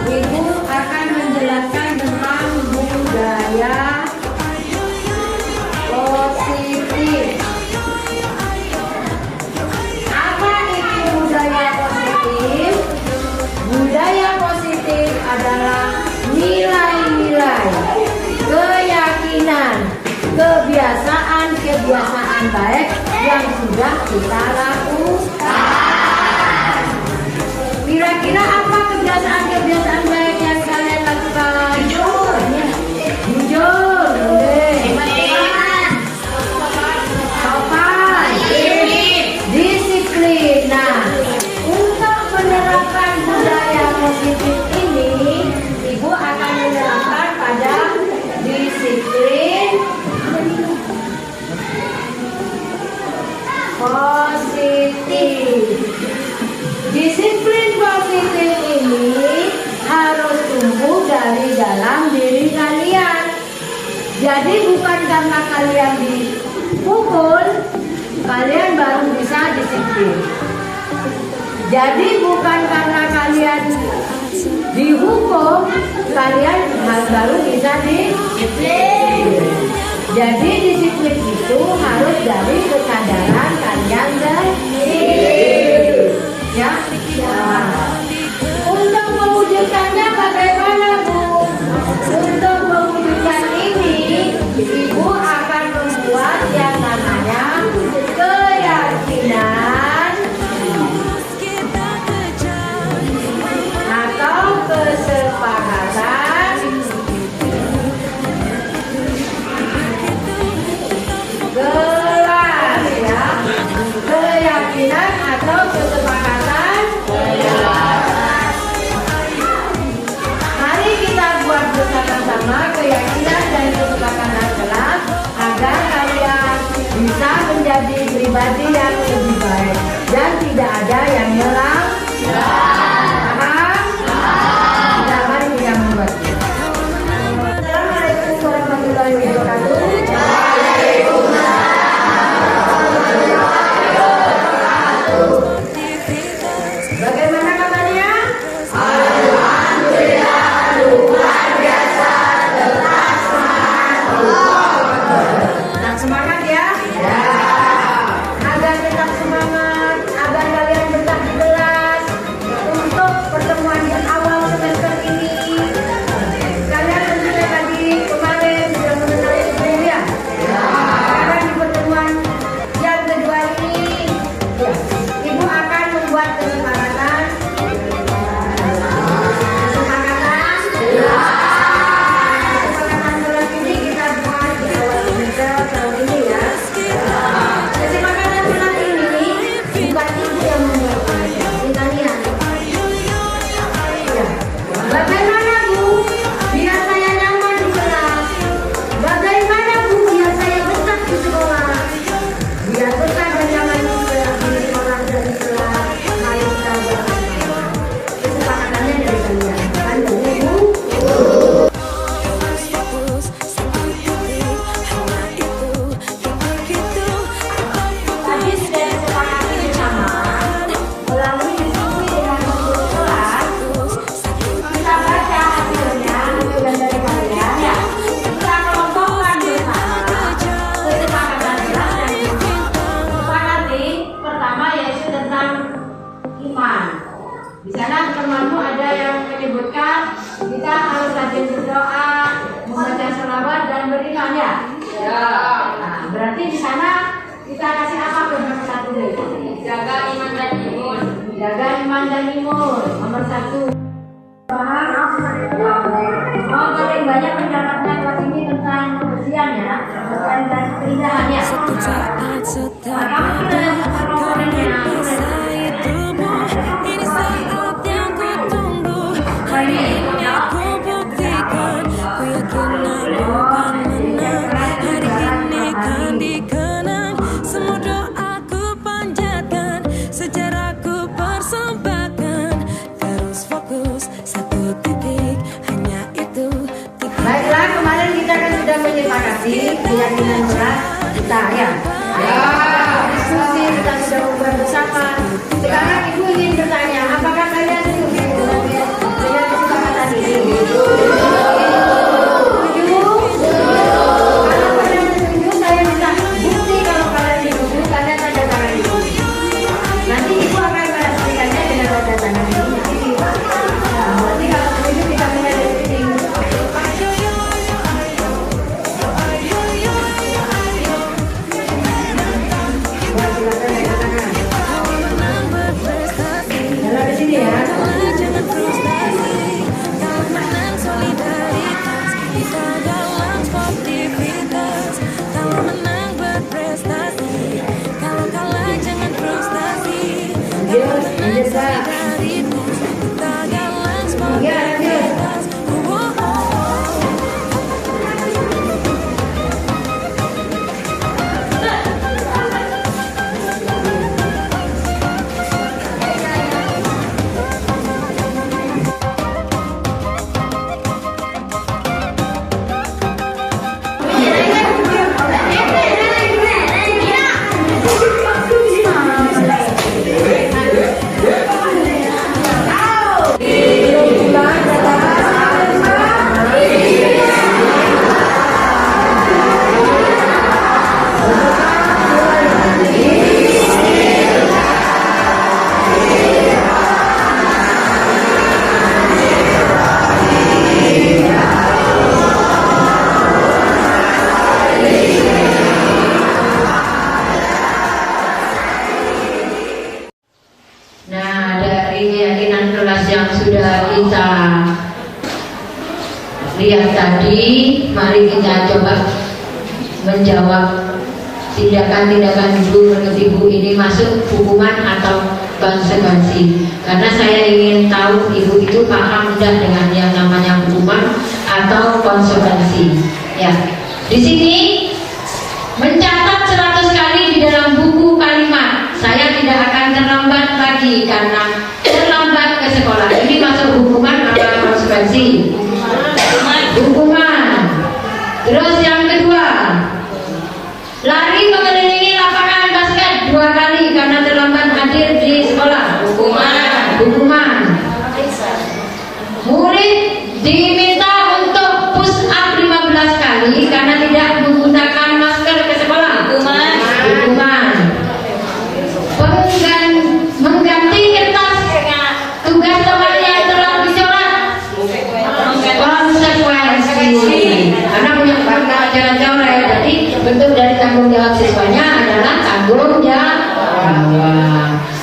Ibu akan menjelaskan tentang budaya positif. Apa itu budaya positif? Budaya positif adalah nilai-nilai, keyakinan, kebiasaan baik yang sudah kita lakukan. Kira-kira apa kebiasaan baik yang kalian lakukan? Jujur. Jujur. Sopan. Disiplin. Nah, untuk menerapkan budaya positif ini, Ibu akan menerapkan pada disiplin positif. Disiplin positif ini harus tumbuh dari dalam diri kalian. Jadi bukan karena kalian dipukul, kalian baru bisa disiplin. Jadi bukan karena kalian dihukum, kalian baru bisa disiplin. Jadi disiplin itu harus dari kesadaran kalian sendiri. pribadi yang lebih baik dan tidak ada yang hilang. Nah, mari kita membuatnya. Assalamualaikum warahmatullahi wabarakatuh. Bagaimana kabarnya? Alhamdulillah, luar biasa. Tetap semangat ya. Agar tetap semangat, agar kalian betah di kelas untuk pertemuan di awal semester ini. Kalian tentunya tadi kemarin sudah mengenal ibu ya. Sekarang di pertemuan yang kedua ini, ibu akan membuat kesepakatan. Kesepakatan kelas ini kita buat di awal semester tahun ini ya. Kesepakatan kelas ini bukan ibu yang membuatnya, ini kalian. Ya. Bagaimana Bu? Biar saya nyaman di kelas. Bagaimana Bu? Biar saya betah di sekolah. Biar betah dan nyaman di sekolah dan di kelas. Mari kita bersama. Kesepakatannya dari kalian. Panjang ya Bu? Tadi sudah disepakati bersama melalui diskusi dengan guru kelas. Kita baca hasilnya dari kalian ya. Kita kelompokkan bersama kesepakatan kelas dan sepakati pertama yaitu tentang iman. Di sana temanmu ada yang menyebutkan kita harus rajin berdoa, membaca selawat dan beriman ya. Nah, berarti di sana kita kasih apa ke nomor 1 deh? Jaga iman dan imun. Jaga iman dan imun. Nomor 1. Paham? Oh, paling banyak pendapatnya kelas ini tentang kebersihan ya, kebersihan dan keindahan ya. Maka kita baiklah, kemarin kita kan sudah menyepakati keyakinan kelas kita ya. Diskusi kita sudah membuat bersama. Sekarang ibu ingin bertanya, apakah kalian setuju dengan kesepakatan ini? Setuju? Kalau kalian setuju, saya minta bukti kalau kalian setuju, kalian tanda tangan ini. Nanti ibu akan melaksanakannya dengan tanda tangan ini. Berarti kalau setuju kita mulai dari sini. Jalan di sini ya. lihat tadi, mari kita coba menjawab tindakan-tindakan ibu menurut ibu ini masuk hukuman atau konsekuensi. Karena saya ingin tahu ibu itu paham tidak dengan yang namanya hukuman atau konsekuensi. Ya, di sini mencatat 100 kali di dalam buku kalian kali karena terlambat ke sekolah. Ini masuk hukuman apa konsekuensi? Hukuman. Terus yang kedua, lari mengelilingi lapangan basket 2 kali karena terlambat hadir di sekolah. Hukuman. Murid diminta untuk push up 15 kali karena tidak menggunakan masker ke sekolah. Hukuman. Mengganti kertas tugas teman yang telah dicoret. Konsekuensi. Karena punya pelajaran coret, jadi bentuk dari tanggung jawab siswanya adalah tanggung jawab.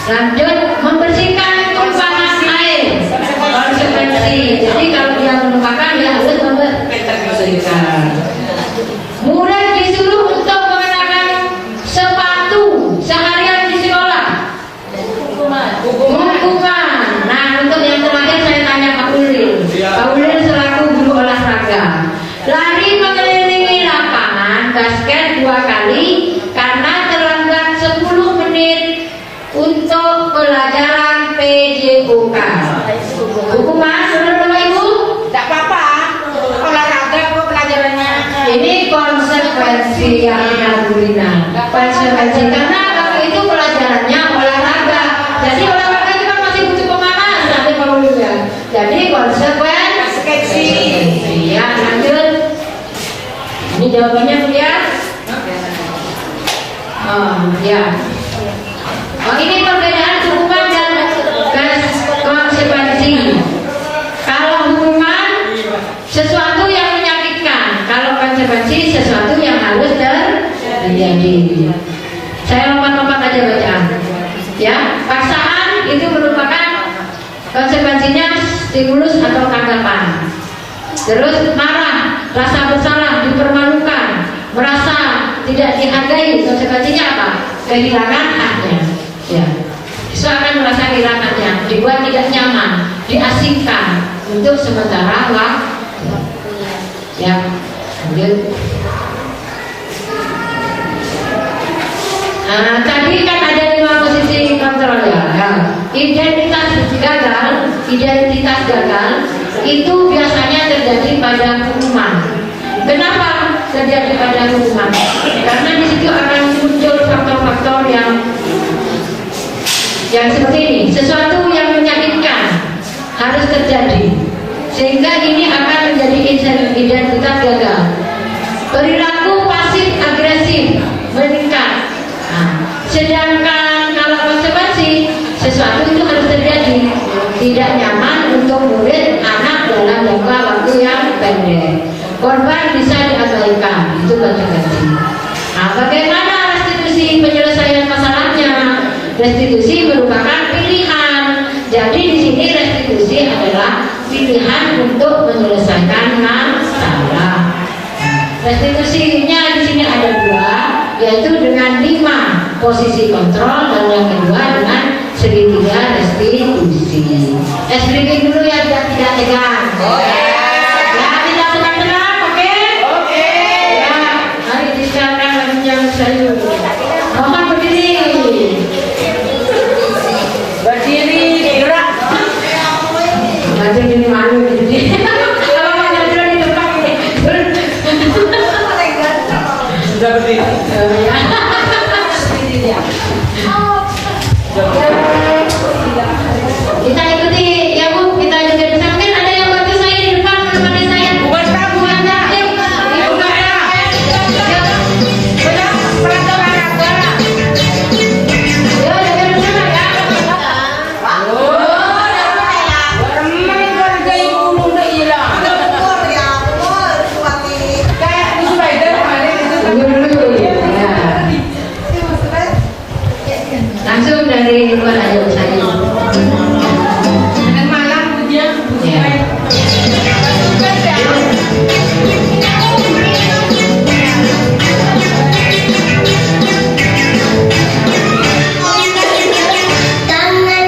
Lanjut, membersihkan tumpahan air. Konsekuensi. Jadi kalau dia melupakan, dia harus membersihkan. Murid disuruh untuk mengenakan sepatu seharian di sekolah. Hukuman. Nah, untuk yang terakhir saya tanya Pak Ulil. Pak Ulil selaku guru olahraga. Lari mengelilingi lapangan basket 2 kali karena terlambat 10 menit untuk pelajaran PJOK. Hukuman, benar Bapak Ibu? Tidak apa-apa. Olahraga kok pelajarannya. Ini konsekuensi yang Bulina. Konsekuensi karena kalau itu pelajarannya olahraga. Jadi olahraga itu kan masih butuh pemanasan, Pak Ulil ya. Jadi konsekuensi. Ya, lanjut. Ini jawabannya ya. Ya. Ini perbedaan hukuman dan konsekuensi. Kalau hukuman sesuatu yang menyakitkan, kalau konsekuensi sesuatu yang harus terjadi. Saya lompat-lompat aja bacaan. Ya, paksaan itu merupakan konsekuensinya stimulus atau tanggapan. Terus marah, rasa bersalah, dipermalukan, merasa tidak dihargai, konsekuensinya apa? Kehilangan haknya. Ya, siswa akan merasa kehilangan haknya, dibuat tidak nyaman, diasingkan untuk sementara waktu. Ya, lanjut. Tadi kan ada 5 posisi kontrol ya. Identitas gagal itu biasanya terjadi pada hukuman. Kenapa terjadi pada hukuman? Karena di situ akan muncul faktor-faktor yang seperti ini. Sesuatu yang menyakitkan harus terjadi, sehingga ini akan menjadi identitas gagal. Perilaku pasif agresif meningkat. Sedangkan kalau konsekuensi, sesuatu itu harus terjadi, tidak nyaman untuk murid anak dalam jangka waktu yang pendek. Korban bisa diabaikan, itu konsekuensi. Nah, bagaimana restitusi penyelesaian masalahnya? Restitusi merupakan pilihan. Jadi di sini restitusi adalah pilihan untuk menyelesaikan masalah. Restitusinya di sini ada 2, yaitu dengan 5 posisi kontrol dan yang kedua dengan segitiga restitusi. Sedikit dulu ya, tidak tegang. Ya, tidak tenang-tenang, oke? Ya, mari disiapkan lagunya sayur. Mohon berdiri. Berdiri, gerak. Nanti ini malu berdiri. Sudah berdiri. Kita ikuti ya Bu, kita juga bisa. Mungkin ada yang bantu saya di depan, menemani saya. Bukan kamu Anda. Langsung dari luar aja saya. Dengan malam dia. Ya. Tangan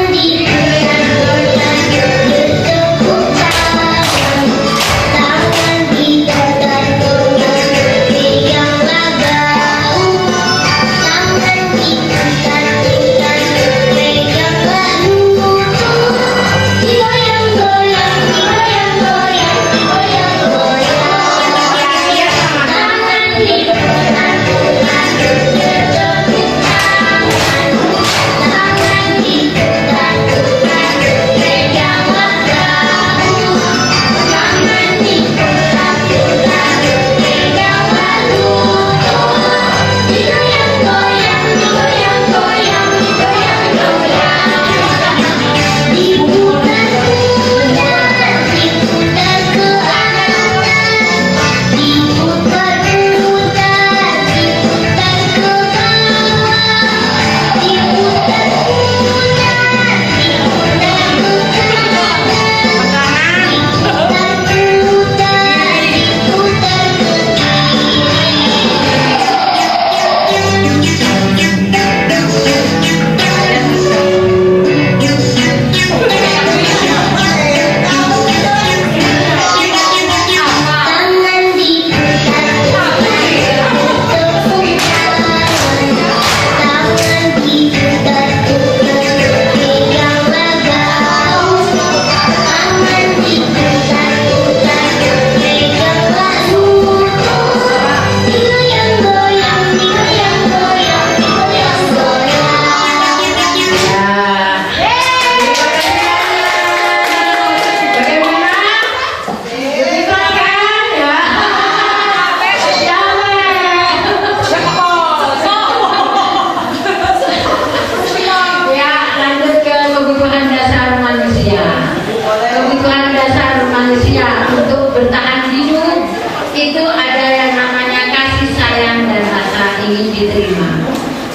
kita untuk bertahan hidup itu ada yang namanya kasih sayang dan rasa ingin diterima.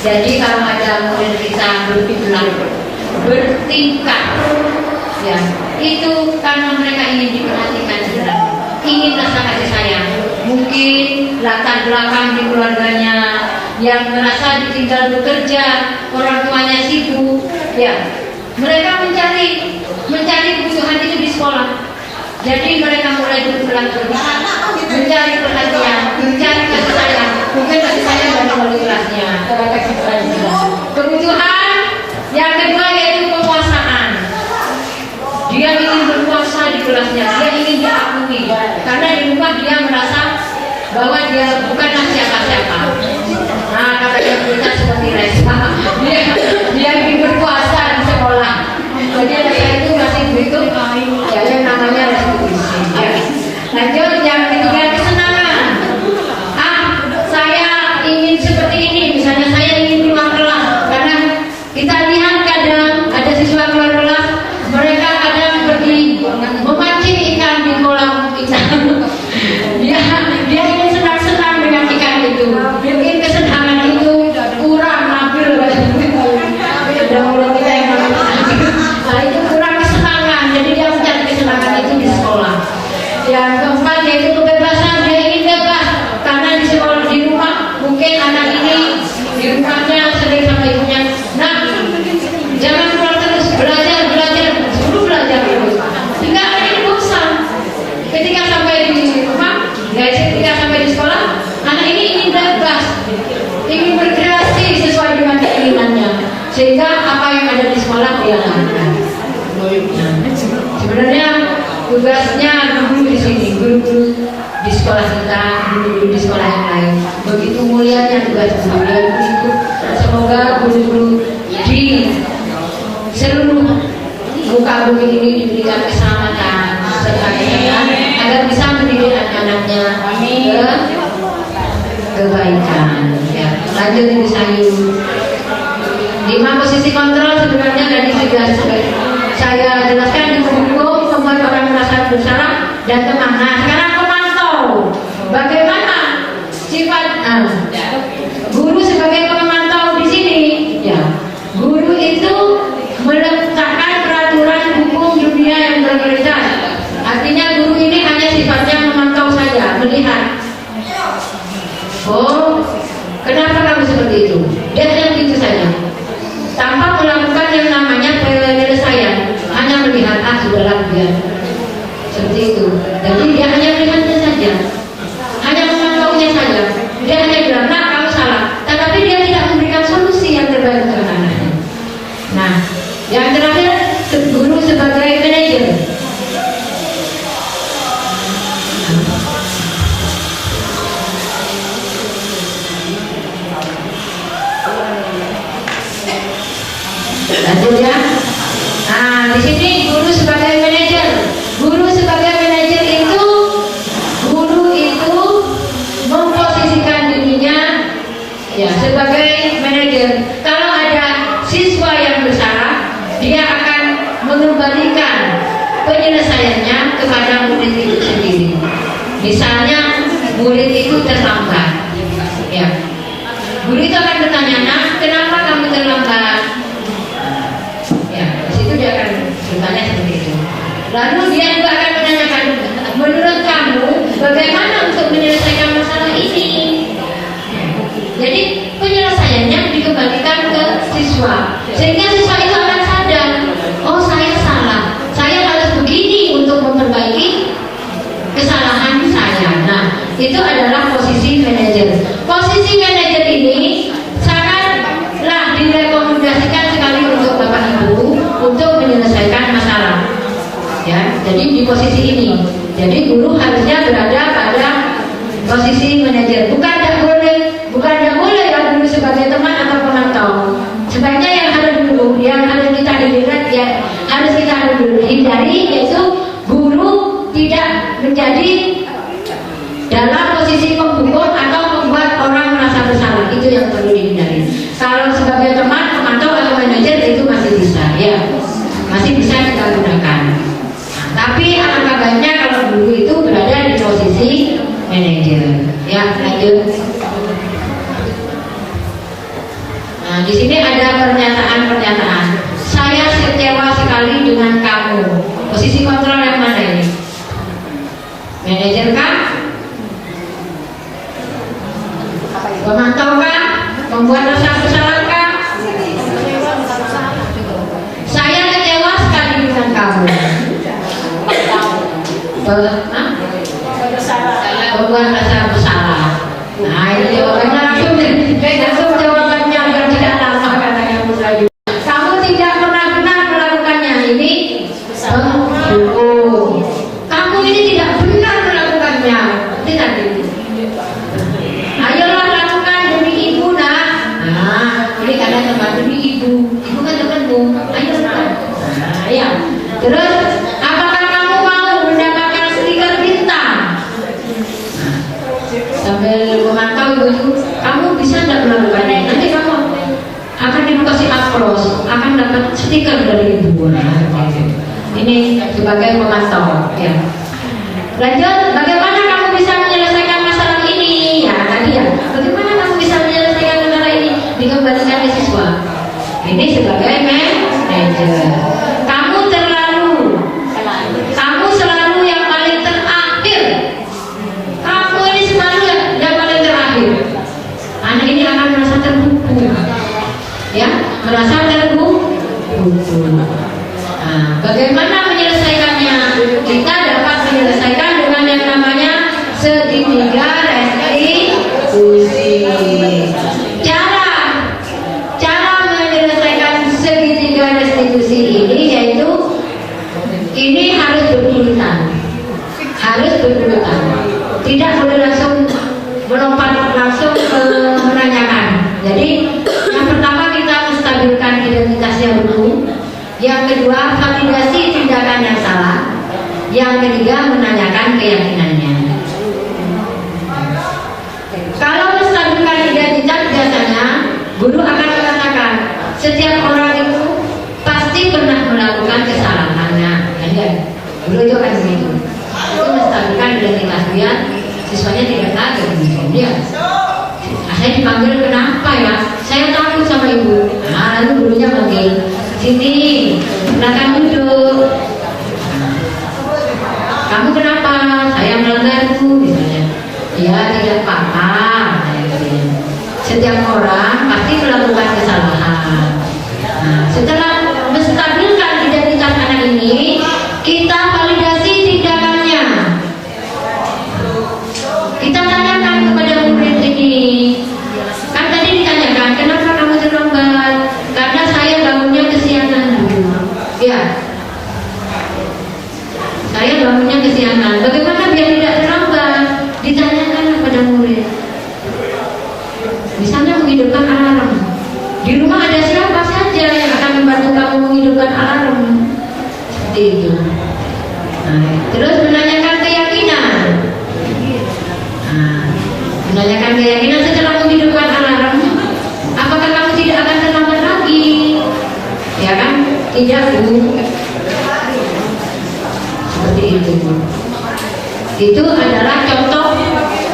Jadi kalau ada murid kita bertingkah, ya itu karena mereka ingin diperhatikan juga, ingin rasa kasih sayang. Mungkin latar belakang di keluarganya yang merasa ditinggal bekerja, orang tuanya sibuk, ya mereka mencari kebutuhan itu di sekolah. Jadi mereka mulai berpulang mencari perhatian, mencari kasih sayang. Mungkin kasih sayang dari wali kelasnya, kebutuhan yang kedua yaitu penguasaan. Dia ingin berkuasa di kelasnya, dia ingin diakui, karena di rumah dia merasa bahwa dia bukanlah siapa-siapa. Nah, katanya kita seperti Reza, dia ingin berkuasa di sekolah. Jadi saya itu masih begitu, ya yang namanya restitusi. Ya. Lanjut yang ketiga, kesenangan. Saya ingin seperti ini, misalnya saya ingin keluar kelas, karena kita lihat kadang ada siswa keluar kelas, mereka kadang pergi memancing ikan di kolam ikan. Dia ingin senang-senang dengan ikan itu. Mungkin kesenangan itu kurang nampil. Ada mulut kita yang nah itu kurang kesenangan. Jadi dia mencari kesenangan itu di sekolah. Yang keempat yaitu kebebasan. Dia ingin bebas karena di sekolah, di rumah mungkin anak ini di rumahnya sering sama ibunya, nah jangan keluar terus, belajar suruh belajar terus. Hingga anak ini bosan. Ketika sampai di rumah, ketika sampai di sekolah, anak ini ingin bebas, ingin berkreasi sesuai dengan keinginannya, sehingga apa yang ada di sekolah dia lakukan. Sebenarnya tugasnya guru di sini, guru-guru di sekolah kita, guru-guru di sekolah yang lain, begitu mulianya tugas guru yang ikut. Semoga guru-guru di seluruh muka bumi ini diberikan keselamatan serta kesehatan agar bisa mendidik anak-anaknya ke kebaikan. Ya. Lanjut Ibu Sayu. 5 posisi kontrol sebenarnya tadi sudah saya jelaskan di buku membuat orang merasa bersalah dan tenang. Nah sekarang pemantau. Bagaimana sifat guru sebagai pemantau di sini? Ya, guru itu meletakkan peraturan hukum dunia yang berkualitas. Artinya guru ini hanya sifatnya memantau saja, melihat. Oh, kenapa kamu seperti itu? Dia hanya begitu saja, tanpa melakukan yang namanya penyelesaian. Hanya melihat, sudahlah dia seperti itu. Jadi dia hanya melihatnya saja, hanya memantaunya saja. Dia hanya bilang, nah kamu salah, tetapi dia tidak memberikan solusi yang terbaik untuk anak-anaknya. Nah, yang terakhir, guru sebagai manajer. Lanjut ya. Nah, di sini guru sebagai manajer. Guru sebagai manajer itu, guru itu memposisikan dirinya ya sebagai manajer. Kalau ada siswa yang bersalah, dia akan mengembalikan penyelesaiannya kepada murid itu sendiri. Misalnya murid itu terlambat, ya, guru itu akan bertanya, nah kenapa kamu terlambat? Ya, di situ dia akan bertanya seperti itu. Lalu dia juga akan menanyakan, menurut kamu bagaimana untuk menyelesaikan masalah ini? Jadi penyelesaiannya dikembalikan ke siswa, sehingga siswa itu akan sadar, oh saya salah, saya harus begini untuk memperbaiki kesalahan saya. Nah, itu adalah posisi manajer. Posisi manajer ini sangatlah direkomendasikan sekali untuk Bapak Ibu untuk menyelesaikan masalah. Ya, jadi di posisi ini, jadi guru harusnya berada pada posisi manajer. Bukan tidak boleh ya guru sebagai teman atau pemantau. Sebaiknya yang harus kita hindari yaitu guru tidak menjadi dalam posisi penghukum atau membuat orang merasa bersalah. Itu yang perlu dihindari. Kalau sebagai teman, pemantau atau manajer itu masih bisa, ya, masih bisa kita gunakan. Nah, tapi alangkah baiknya kalau guru membuat rasa bersalah. Nah ini jawabannya langsung jawabannya biar tidak lama katanya Bu Rayu. Kamu tidak pernah benar melakukannya, ini penghukum. Kamu ini tidak benar melakukannya, tidak ini. Ayolah lakukan demi ibu nak. Nah ini kadang tempat demi ibu kan temanmu. Ayo lakukan. Nah ya. Terus apakah kamu mau mendapatkan stiker bintang? Sambil memantau ibu, kamu bisa tidak melakukannya? Nanti kamu akan dikasih apros, akan dapat stiker dari ibu. Ini sebagai pemantau. Ya. Lanjut, bagaimana kamu bisa menyelesaikan masalah ini? Ya tadi ya, bagaimana kamu bisa menyelesaikan masalah ini? Dikembalikan ke siswa. Ini sebagai manajer. Kamu selalu yang paling terakhir. Kamu ini selalu yang paling terakhir. Anak ini akan merasa terbuku, ya, merasa terbuku. Nah, bagaimana menyelesaikannya? Kita dapat menyelesaikan dengan yang namanya segitiga restitusi. Cara menyelesaikan segitiga restitusi ini yaitu ini harus berurutan, tidak boleh langsung melompat langsung menanyakan. Jadi yang pertama kita menstabilkan identitasnya dulu, yang kedua validasi tindakan yang salah, yang ketiga menanyakan keyakinannya. Kalau menstabilkan identitas biasanya guru akan mengatakan setiap orang itu pasti pernah melakukan kesalahannya. Guru itu akan begitu. Itu menstabilkan identitas dia, siswanya tidak kaget dia. Saya dipanggil kenapa ya? Saya takut sama ibu. Nah, lalu gurunya manggil, sini, silakan duduk. Kamu kenapa? Saya melanggar bu, misalnya. Ya tidak apa-apa. Setiap orang pasti melakukan kesalahan. Nah, setelah menstabilkan identitas anak ini, kita validasi tindakannya. Kita tanyakan kepada murid ini. Kan tadi ditanyakan, kenapa kamu terlambat? Karena saya bangunnya kesiangan dulu. Ya, saya bangunnya kesiangan. Bagaimana biar tidak terlambat? Ditanyakan kepada murid. Misalnya menghidupkan alarm. Di rumah ada siapa saja yang akan membantu kamu menghidupkan alarm? Seperti itu. Nah, terus menanyakan keyakinan. Nah, menanyakan keyakinan setelah menghidupkan alarm, apakah kamu tidak akan terlambat lagi? Ya kan? Tidak bu. Seperti itu. Itu adalah contoh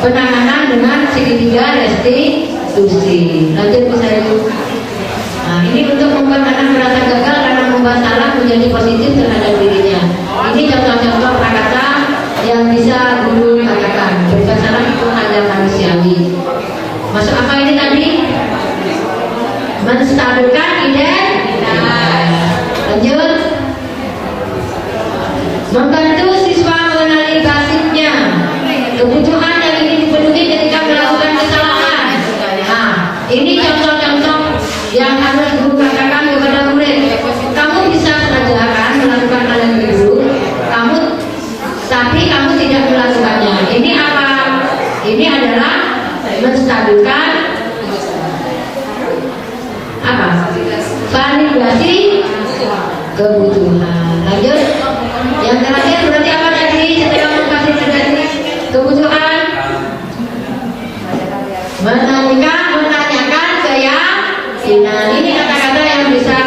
penanganan dengan segitiga restitusi. Lanjut Bu Sayu. Nah, ini untuk membuat anak merasa gagal karena membuat salah menjadi positif terhadap dirinya. Ini contoh-contoh kata yang bisa guru katakan. Berbuat salah itu hanya manusiawi. Masuk apa ini tadi? Menstabilkan identitas. Lanjut. Membantu siswa mengenali basicnya, kebutuhan yang ingin dipenuhi ketika melakukan kesalahan. Nah, ini contoh-contoh yang harus guru katakan kepada murid. Kamu bisa saja kan melakukan hal yang dulu, tapi kamu tidak melakukannya. Ini apa? Ini adalah menstabilkan apa? Validasi kebutuhan. Lanjut. Yang terakhir berarti apa tadi? Setelah memfasilitasi kebutuhan, menanyakan keyakinan. Ini kata-kata yang bisa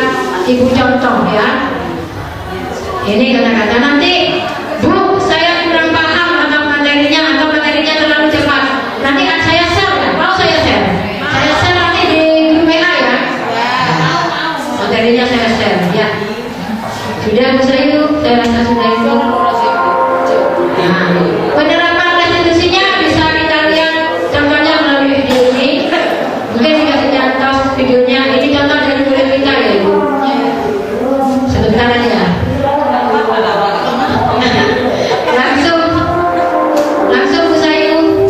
ibu contoh ya. Ini kata-kata nanti, Bu, saya kurang paham atau materinya terlalu cepat. Nanti saya share, ya? Mau saya share? Saya share nanti di grup WA ya. Materinya saya share ya. Sudah Bu Sayu, saya rasa sudah itu. Nah, penerapan restitusinya bisa kita lihat contohnya melalui video ini. Mungkin dikasih contoh videonya. Ini contoh dari murid kita ya Ibu. Sebentar aja. Langsung Bu Sayu.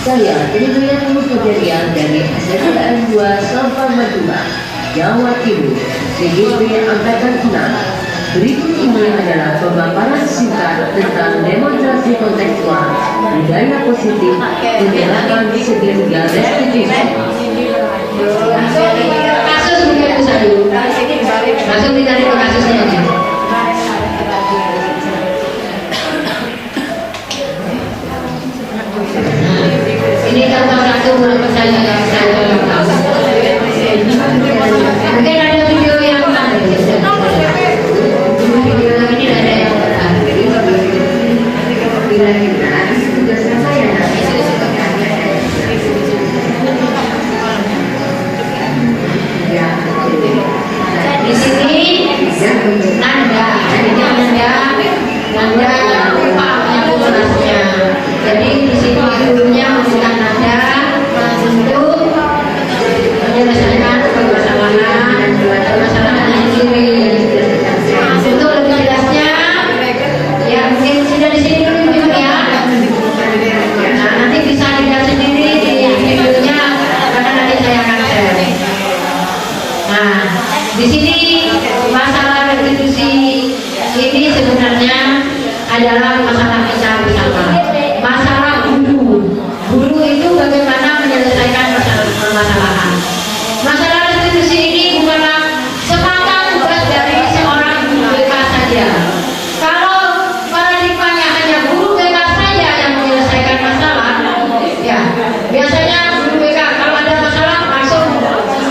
Saya Trinuyani Pujarian dari SMPN 2 Sampang Madura, Jawa Timur, CGP Angkatan 6. Berikut ini adalah pemaparan singkat tentang demonstrasi kontekstual budaya positif penerapan segitiga restitusi. Kasus mungkin bisa dulu. Langsung ditarik ke kasusnya aja. Ini contoh satu menurut saya yang saya tahu. Mungkin ada video yang video ini ada yang di sini nanda lupa punya tugasnya. Jadi di sini gurunya memberikan nanda untuk menyelesaikan permasalahan sendiri. Untuk lebih jelasnya, ya mungkin sudah di sini dulu Ibu ya. Nah, nanti bisa dilihat sendiri di videonya karena nanti saya akan share. Nah, di sini masalah restitusi ini sebenarnya adalah masalah kita bersama. Masalah guru itu bagaimana menyelesaikan permasalahan. Masalah restitusi ini bukanlah semata tugas dari seorang guru BK saja. Kalau paradigmanya hanya guru BK saja yang menyelesaikan masalah, ya biasanya guru BK kalau ada masalah langsung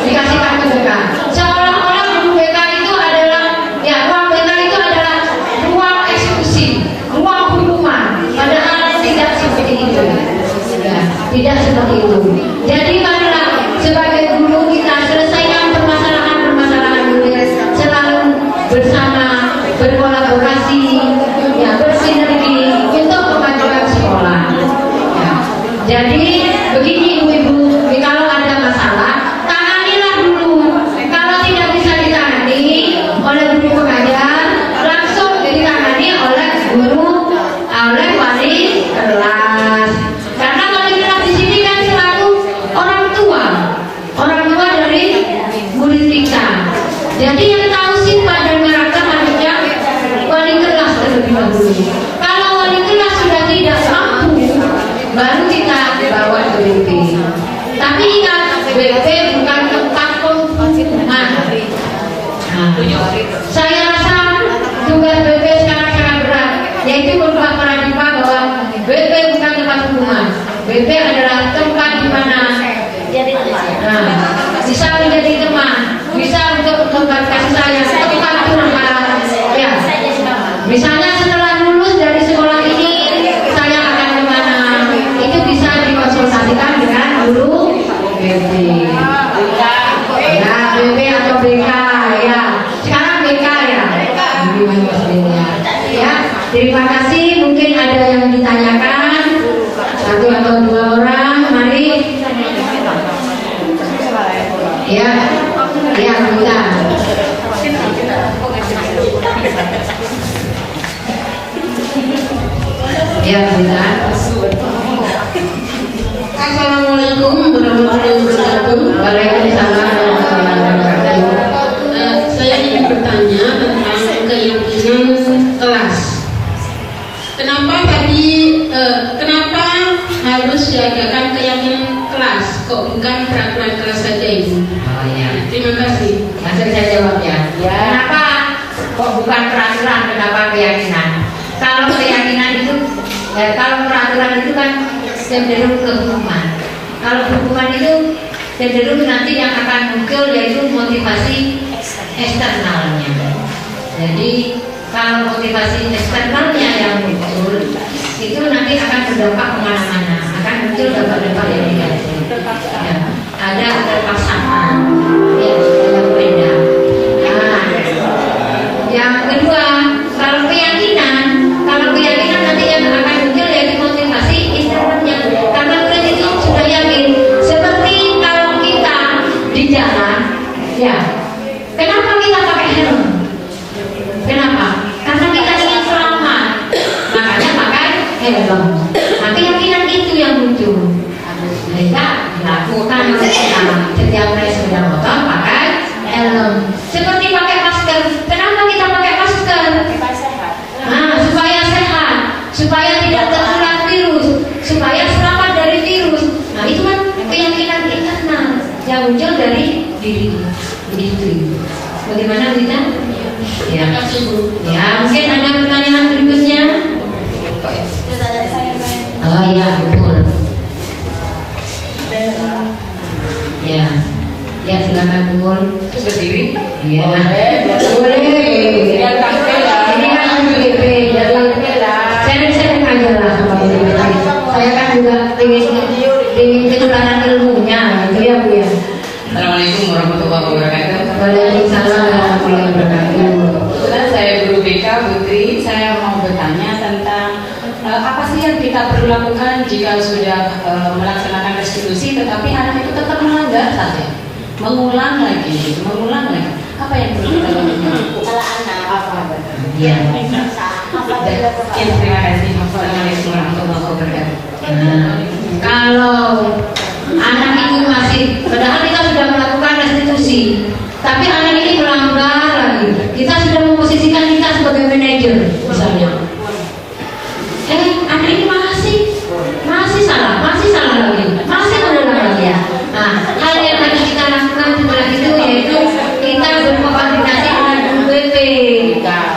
dikasih kartu BK. Seolah-olah guru BK itu adalah, ya ruang BK itu adalah ruang eksekusi, ruang hukuman. Padahal tidak seperti itu. Ya, tidak seperti itu. Jadi marilah sebagai guru kita selesaikan permasalahan-permasalahan guru selalu bersama, berkolaborasi, ya bersinergi untuk kemajuan sekolah. Ya. Jadi begini ibu-ibu, kalau ada masalah tanganilah dulu. Kalau tidak bisa ditangani oleh guru pengajar, langsung ditangani oleh guru, oleh wali kelas. Karena wali kelas di sini kan selalu orang tua dari murid kita. Jadi yang tahu sifat dan karakter harusnya wali kelas terlebih dahulu. Kalau wali kelas sudah tidak mampu, baru kita bawa ke BP. Tapi ingat, BP bukan tempat penghukuman. Saya rasa tugas BP sekarang sangat berat, yaitu merubah paradigma bahwa BP bukan tempat hukuman. BP adalah tempat di mana bisa menjadi teman, bisa untuk tempat kasih sayang, tempat curhat. Ya. Misalnya setelah lulus dari sekolah ini, saya akan kemana? Itu bisa dikonsultasikan dengan guru BP. Ya, BP atau BK ya. Sekarang BK ya. Ya, terima kasih. Mungkin ada yang ditanyakan, satu atau dua orang, mari. Ya, ya kita. Ya kita. Assalamualaikum warahmatullahi wabarakatuh. Waalaikumsalam warahmatullahi wabarakatuh. Saya ingin bertanya tentang keyakinan kelas. Kenapa harus diadakan keyakinan kelas? Kok bukan peraturan kelas saja Ibu? Oh ya. Terima kasih. Langsung saya jawab ya. Kenapa kok bukan peraturan? Kenapa keyakinan? Kalau keyakinan itu, kalau peraturan itu kan cenderung ke hukuman. Kalau hukuman itu cenderung nanti yang akan muncul yaitu motivasi eksternalnya. Jadi kalau motivasi eksternalnya yang muncul itu nanti akan berdampak kemana-mana, akan muncul dampak-dampak yang negatif. Ya, ada keterpaksaan yang berbeda. Nah, yang kedua, kalau keyakinan nanti yang akan muncul yaitu motivasi eksternalnya. Karena murid itu sudah yakin. Seperti kalau kita di jalan, ya, kenapa kita pakai helm? Kenapa? Karena kita ingin selamat, makanya pakai helm. Nah, keyakinan itu yang muncul. lakukan setiap naik sepeda motor pakai helm. Seperti pakai masker. Kenapa kita pakai masker? Supaya sehat, supaya tidak tertular virus, supaya selamat dari virus. Nah itu kan keyakinan internal yang muncul dari diri. Begitu. Bagaimana kita? Ya, mungkin ada pertanyaan berikutnya. Oh iya betul. Ya silakan Bul. Berdiri? Iya. Boleh. Ini kan BPP, jadi sharing aja lah sama BPP. Saya kan juga ingin ketularan ilmunya, gitu ya Bu ya. Assalamualaikum warahmatullahi wabarakatuh. Waalaikumsalam warahmatullahi wabarakatuh. Kebetulan saya guru BK Putri. Saya mau bertanya tentang apa sih yang kita perlu lakukan jika sudah melaksanakan restitusi, tetapi anak itu tetap melanggar saja, mengulang lagi. Apa yang perlu kita lakukan? Kalau anak apa? Iya. Terima kasih. Assalamualaikum warahmatullahi wabarakatuh. Kalau anak itu masih, padahal kita sudah melakukan restitusi, tapi anak ini melanggar lagi. Kita sudah memposisikan kita sebagai manajer, misalnya. Anak ini masih salah lagi, masih menolak lagi ya. Nah, hal yang harus kita lakukan setelah itu yaitu kita berkoordinasi dengan guru BP.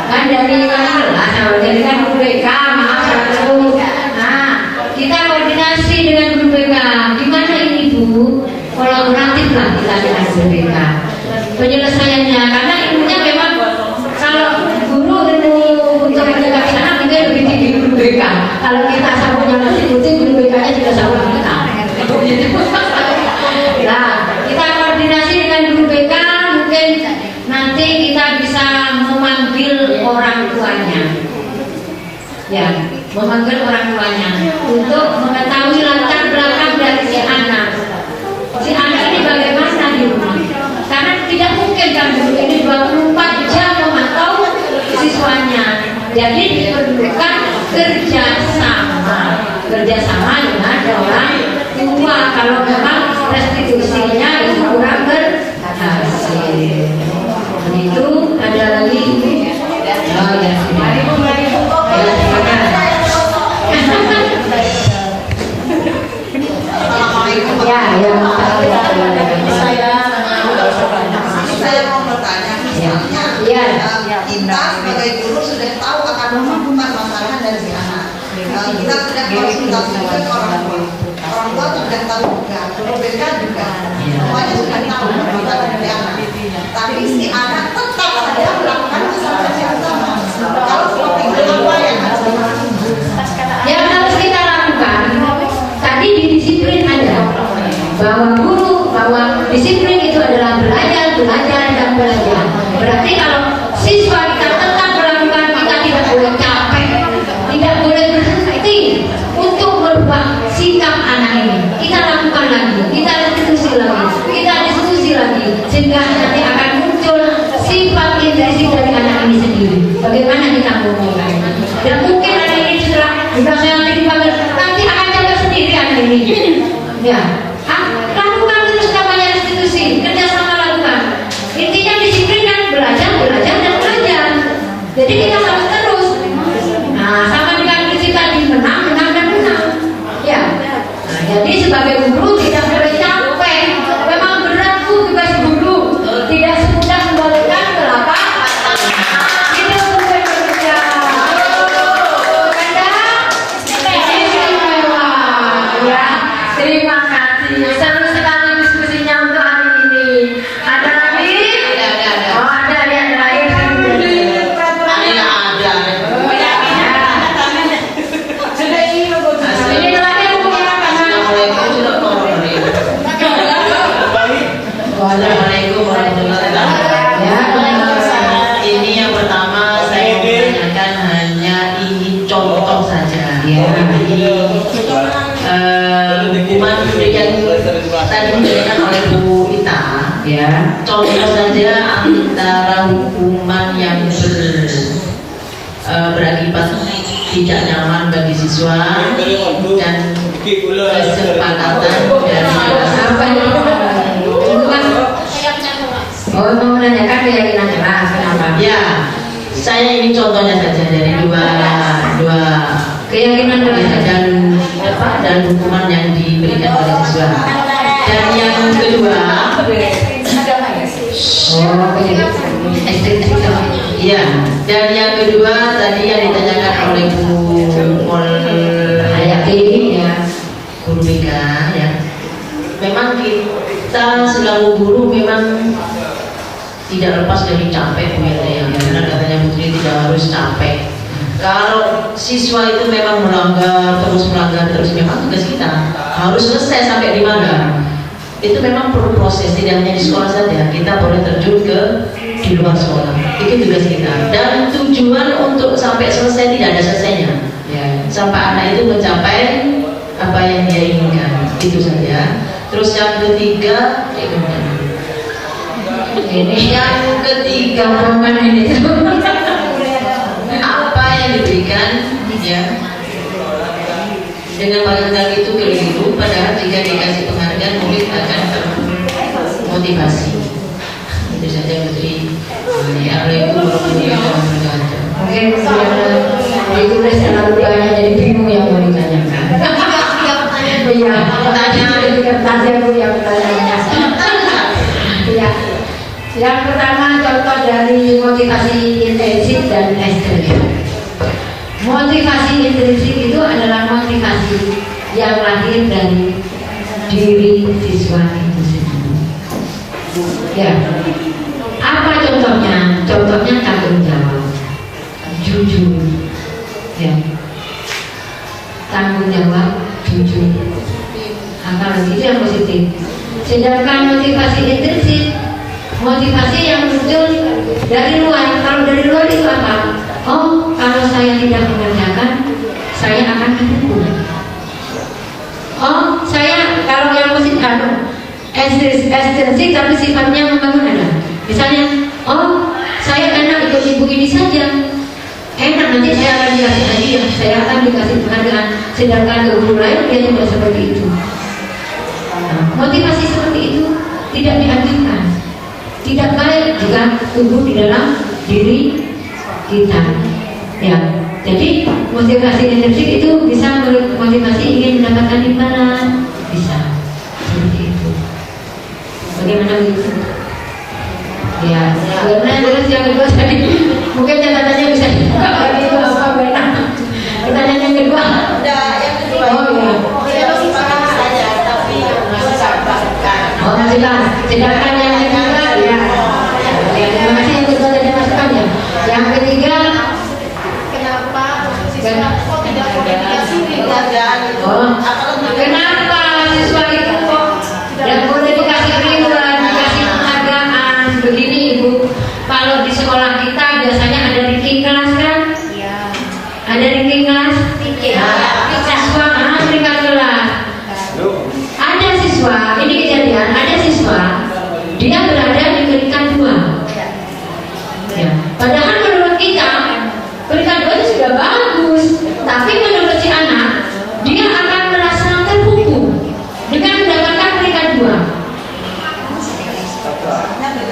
Kan dari kan guru BK, maaf satu. Nah, kita koordinasi dengan guru BK. Gimana ini Bu? Kolaboratif lah kita dengan guru BK. Penyelesaiannya, karena ilmunya memang kalau guru ilmu untuk mendekati anak itu lebih tinggi guru BK. Kalau kita punya nasi putih, guru BK-nya juga sama kita. Nah, kita koordinasi dengan guru BK, mungkin nanti kita bisa memanggil orang tuanya. Ya, memanggil orang tuanya untuk mengetahui latar belakang dari si anak. Si anak ini bagaimana di rumah? Karena tidak mungkin kan guru ini 24 jam memantau siswanya. Jadi diperlukan kerjasama dengan orang tua. Kalau memang restitusinya itu kurang berhasil. Itu ada lagi. Oh ya sudah. Saya mau bertanya, misalnya kita sebagai guru sudah tahu akan melakukan masalah dari si anak. Kita sudah konsultasi juga ke orang tua. Orang tua sudah tahu juga, guru BK juga. Semuanya sudah tahu masalah dari anak. Tapi si anak tetap saja melakukan kesalahan yang sama. Kalau seperti itu apa yang harus dilakukan? Yang harus kita lakukan tadi di disiplin ada bahwa disiplin itu adalah belajar dan belajar. Berarti kalau siswa kita tetap melakukan, kita tidak boleh capek, tidak boleh berhenti untuk merubah sikap anak ini. Kita lakukan lagi, kita restitusi lagi, kita diskusi lagi, sehingga nanti akan muncul sifat intrisi dari anak ini sendiri. Bagaimana kita memulai? Dan mungkin anak ini setelah saya nanti dipanggil, nanti akan jaga sendiri anak ini. Ya, lakukan terus namanya restitusi, kerjasama lakukan. Intinya disiplin kan belajar dan belajar. Jadi kita harus terus. Nah, sama dengan prinsip tadi menang. Ya. Nah, jadi sebagai guru tidak boleh capek. Memang berat Bu tugas guru. Tidak semudah kembalikan ke lapangan. Itu bukan bekerja. Ya, terima kasih. Seru sekali diskusinya untuk hari ini. Ada lagi? Ada. Oh, ada yang lain. Ini lagi yang Assalamualaikum warahmatullahi wabarakatuh. Ini yang pertama saya mau tanyakan hanya ini contoh saja. Hukuman yang tadi diberikan oleh Bu Ita, contoh saja antara hukuman yang berakibat tidak nyaman bagi siswa dan kesepakatan dari ini contohnya saja dari dua keyakinan dan hukuman yang diberikan oleh siswa. Dan yang kedua, iya. Dan yang kedua tadi yang ditanyakan oleh Bu Hayati, ya, guru BK, ya. Memang kita selalu guru memang tidak lepas dari capek, Bu ya. Karena katanya Putri tidak harus capek. Kalau siswa itu memang melanggar terus, memang tugas kita harus selesai sampai di mana. Itu memang perlu proses, tidak hanya di sekolah saja. Kita boleh terjun di luar sekolah. Itu tugas kita. Dan tujuan untuk sampai selesai tidak ada selesainya. Ya, sampai anak itu mencapai apa yang dia inginkan. Itu saja. Terus yang ketiga, apa yang diberikan, ya, dengan barangkali itu keliru, padahal jika dikasih penghargaan murid akan termotivasi. Itu saja Putri. Assalamualaikum warahmatullahi wabarakatuh. Mungkin itu selalu banyak jadi bingung yang mau ditanyakan. Iya, pertanyaan Bu yang bertanya. Iya. Yang pertama contoh dari motivasi intensif dan ekstrim. Motivasi intensif itu adalah motivasi yang lahir dari diri siswa itu sendiri. Ya. Apa contohnya? Contohnya tanggung jawab, jujur, ya. Tanggung jawab, jujur. Apalagi itu yang positif. Sedangkan motivasi intensif, motivasi yang muncul dari luar. Kalau dari luar itu apa? Oh, kalau saya tidak mengerjakan, saya akan dihukum. Oh, saya kalau yang positif, ekstensif tapi sifatnya membangun ada. Misalnya, oh, saya enak ikut ibu ini saja. Enak, nanti saya akan dikasih hadiah, saya akan dikasih penghargaan. Sedangkan ke guru lain dia tidak seperti itu. Motivasi seperti itu tidak dianjurkan, tidak baik jika tumbuh di dalam diri kita. Ya, jadi motivasi intensif itu bisa motivasi ingin mendapatkan imbalan, bisa seperti itu. Bagaimana begitu? Ya, karena terus yang kedua tadi mungkin catatannya bisa dibuka lagi apa benar. Pertanyaan yang kedua. Yang kedua. Oh ya. Oh, sedangkan yang ketiga, ya, terima kasih yang kedua tadi masukannya. Yang ketiga, kenapa kok tidak komunikasi dengan kenapa siswa itu kok tidak boleh dikasih reward, dikasih penghargaan? Begini Ibu, kalau di sekolah kita biasanya ada ranking kelas kan? Iya. Ada ranking kelas? Iya. Siswa peringkat kelas. Ada siswa, ini kejadian, ada siswa dia berada di peringkat 2. Ya. Padahal menurut kita peringkat 2 itu sudah bagus, tapi menurut si anak dia akan merasa terpukul dengan mendapatkan peringkat 2.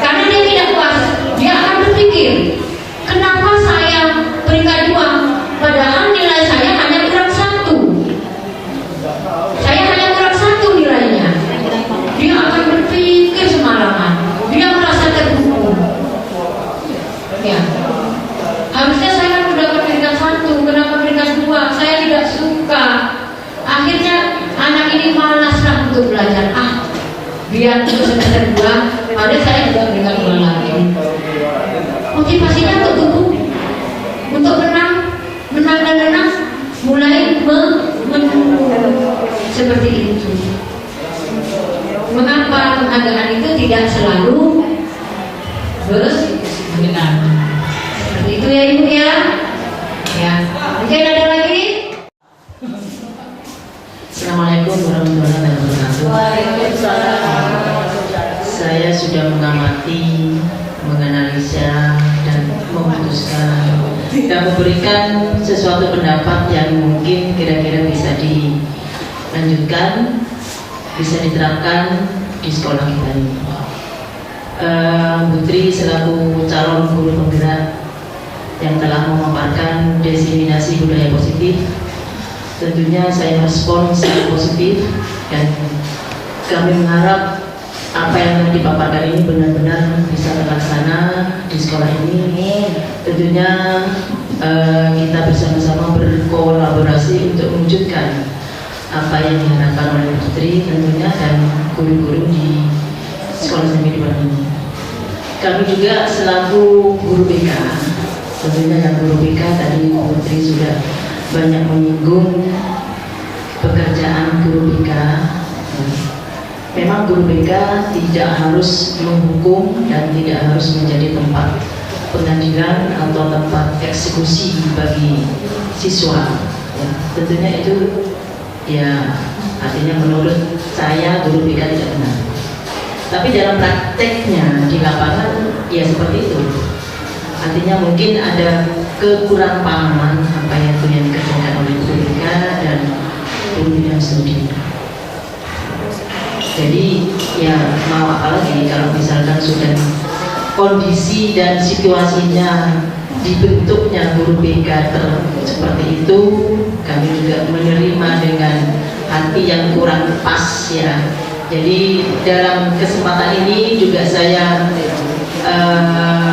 Karena dia tidak puas, dia akan berpikir, kenapa saya peringkat 2 padahal nilai saya hanya kurang 1. Saya hanya kurang 1 nilainya. Dia akan berpikir semalaman. Dia merasa terpukul. Ya. Harusnya saya kan mendapat peringkat 1, kenapa peringkat 2? Saya tidak suka. Akhirnya anak ini malaslah untuk belajar. Biar untuk semester 2, padahal saya juga peringkat 2 lagi. Motivasinya untuk tumbuh, untuk menang dan menang, mulai seperti itu. Mengapa penghargaan itu tidak selalu benar? Seperti itu ya Ibu ya. Ya. Mungkin ada lagi? Assalamualaikum warahmatullahi wabarakatuh. Saya sudah mengamati, menganalisa dan memutuskan dan memberikan sesuatu pendapat yang mungkin kira-kira bisa dilanjutkan, bisa diterapkan di sekolah kita ini. Putri selaku calon guru penggerak yang telah memaparkan diseminasi budaya positif. Tentunya saya respon sangat positif dan kami mengharap apa yang dipaparkan ini benar-benar bisa terlaksana di sekolah ini. Tentunya kita bersama-sama berkolaborasi untuk mewujudkan apa yang diharapkan oleh Putri tentunya dan guru-guru di sekolah seni rupa ini. Kami juga selaku guru BK, tentunya yang guru BK tadi Putri sudah banyak menyinggung pekerjaan guru BK. Memang guru BK tidak harus menghukum dan tidak harus menjadi tempat pengadilan atau tempat eksekusi bagi siswa. Ya, tentunya itu ya artinya menurut saya guru BK tidak benar. Tapi dalam prakteknya di lapangan ya seperti itu. Artinya mungkin ada kekurang pahaman apa yang dikerjakan oleh guru BK dan guru bidang studi. Jadi ya mau apa lagi kalau misalkan sudah kondisi dan situasinya dibentuknya guru BK seperti itu, kami juga menerima dengan hati yang kurang pas ya. Jadi dalam kesempatan ini juga saya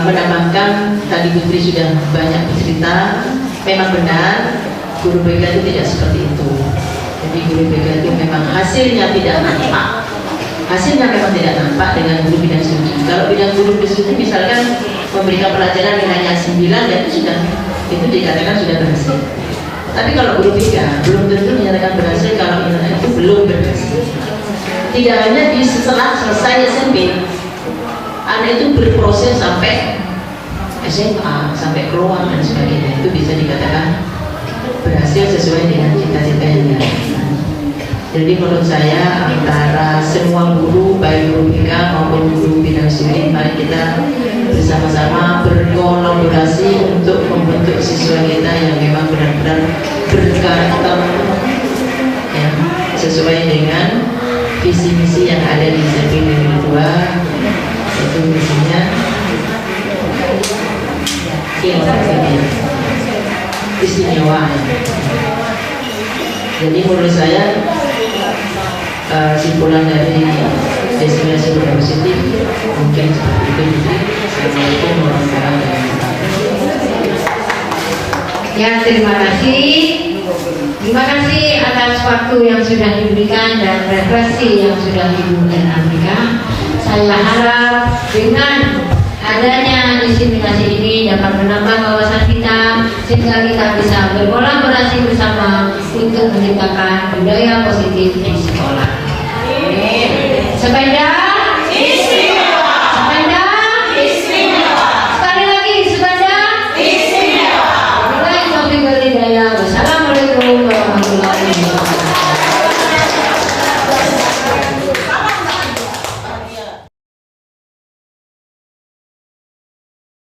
menambahkan, tadi Putri sudah banyak bercerita, memang benar guru BK itu tidak seperti itu. Jadi guru BK itu memang hasilnya tidak nampak. Hasilnya memang tidak nampak dengan guru bidang studi. Kalau bidang guru studi misalkan memberikan pelajaran nilainya 9, dan itu dikatakan sudah berhasil. Tapi kalau guru BK belum tentu dinyatakan berhasil kalau nilainya itu belum berhasil. Tidak hanya di setelah selesai SMP, anak itu berproses sampai SMA, sampai keluar dan sebagainya, itu bisa dikatakan berhasil sesuai dengan cita-cita yang diharapkan. Jadi menurut saya antara semua guru, baik guru BK maupun guru bidang studi, mari kita bersama-sama berkolaborasi untuk membentuk siswa kita yang memang benar-benar berkarakter ya, sesuai dengan visi misi yang ada di SMP Negeri 2, itu misinya istimewa. Jadi menurut saya simpulan dari destinasi budaya positif mungkin seperti itu. Assalamualaikum warahmatullahi wabarakatuh. Ya, terima kasih. Terima kasih atas waktu yang sudah diberikan dan refleksi yang sudah diberikan Afrika. Saya harap dengan adanya diseminasi ini dapat menambah wawasan kita sehingga kita bisa berkolaborasi bersama untuk menciptakan budaya positif di sekolah.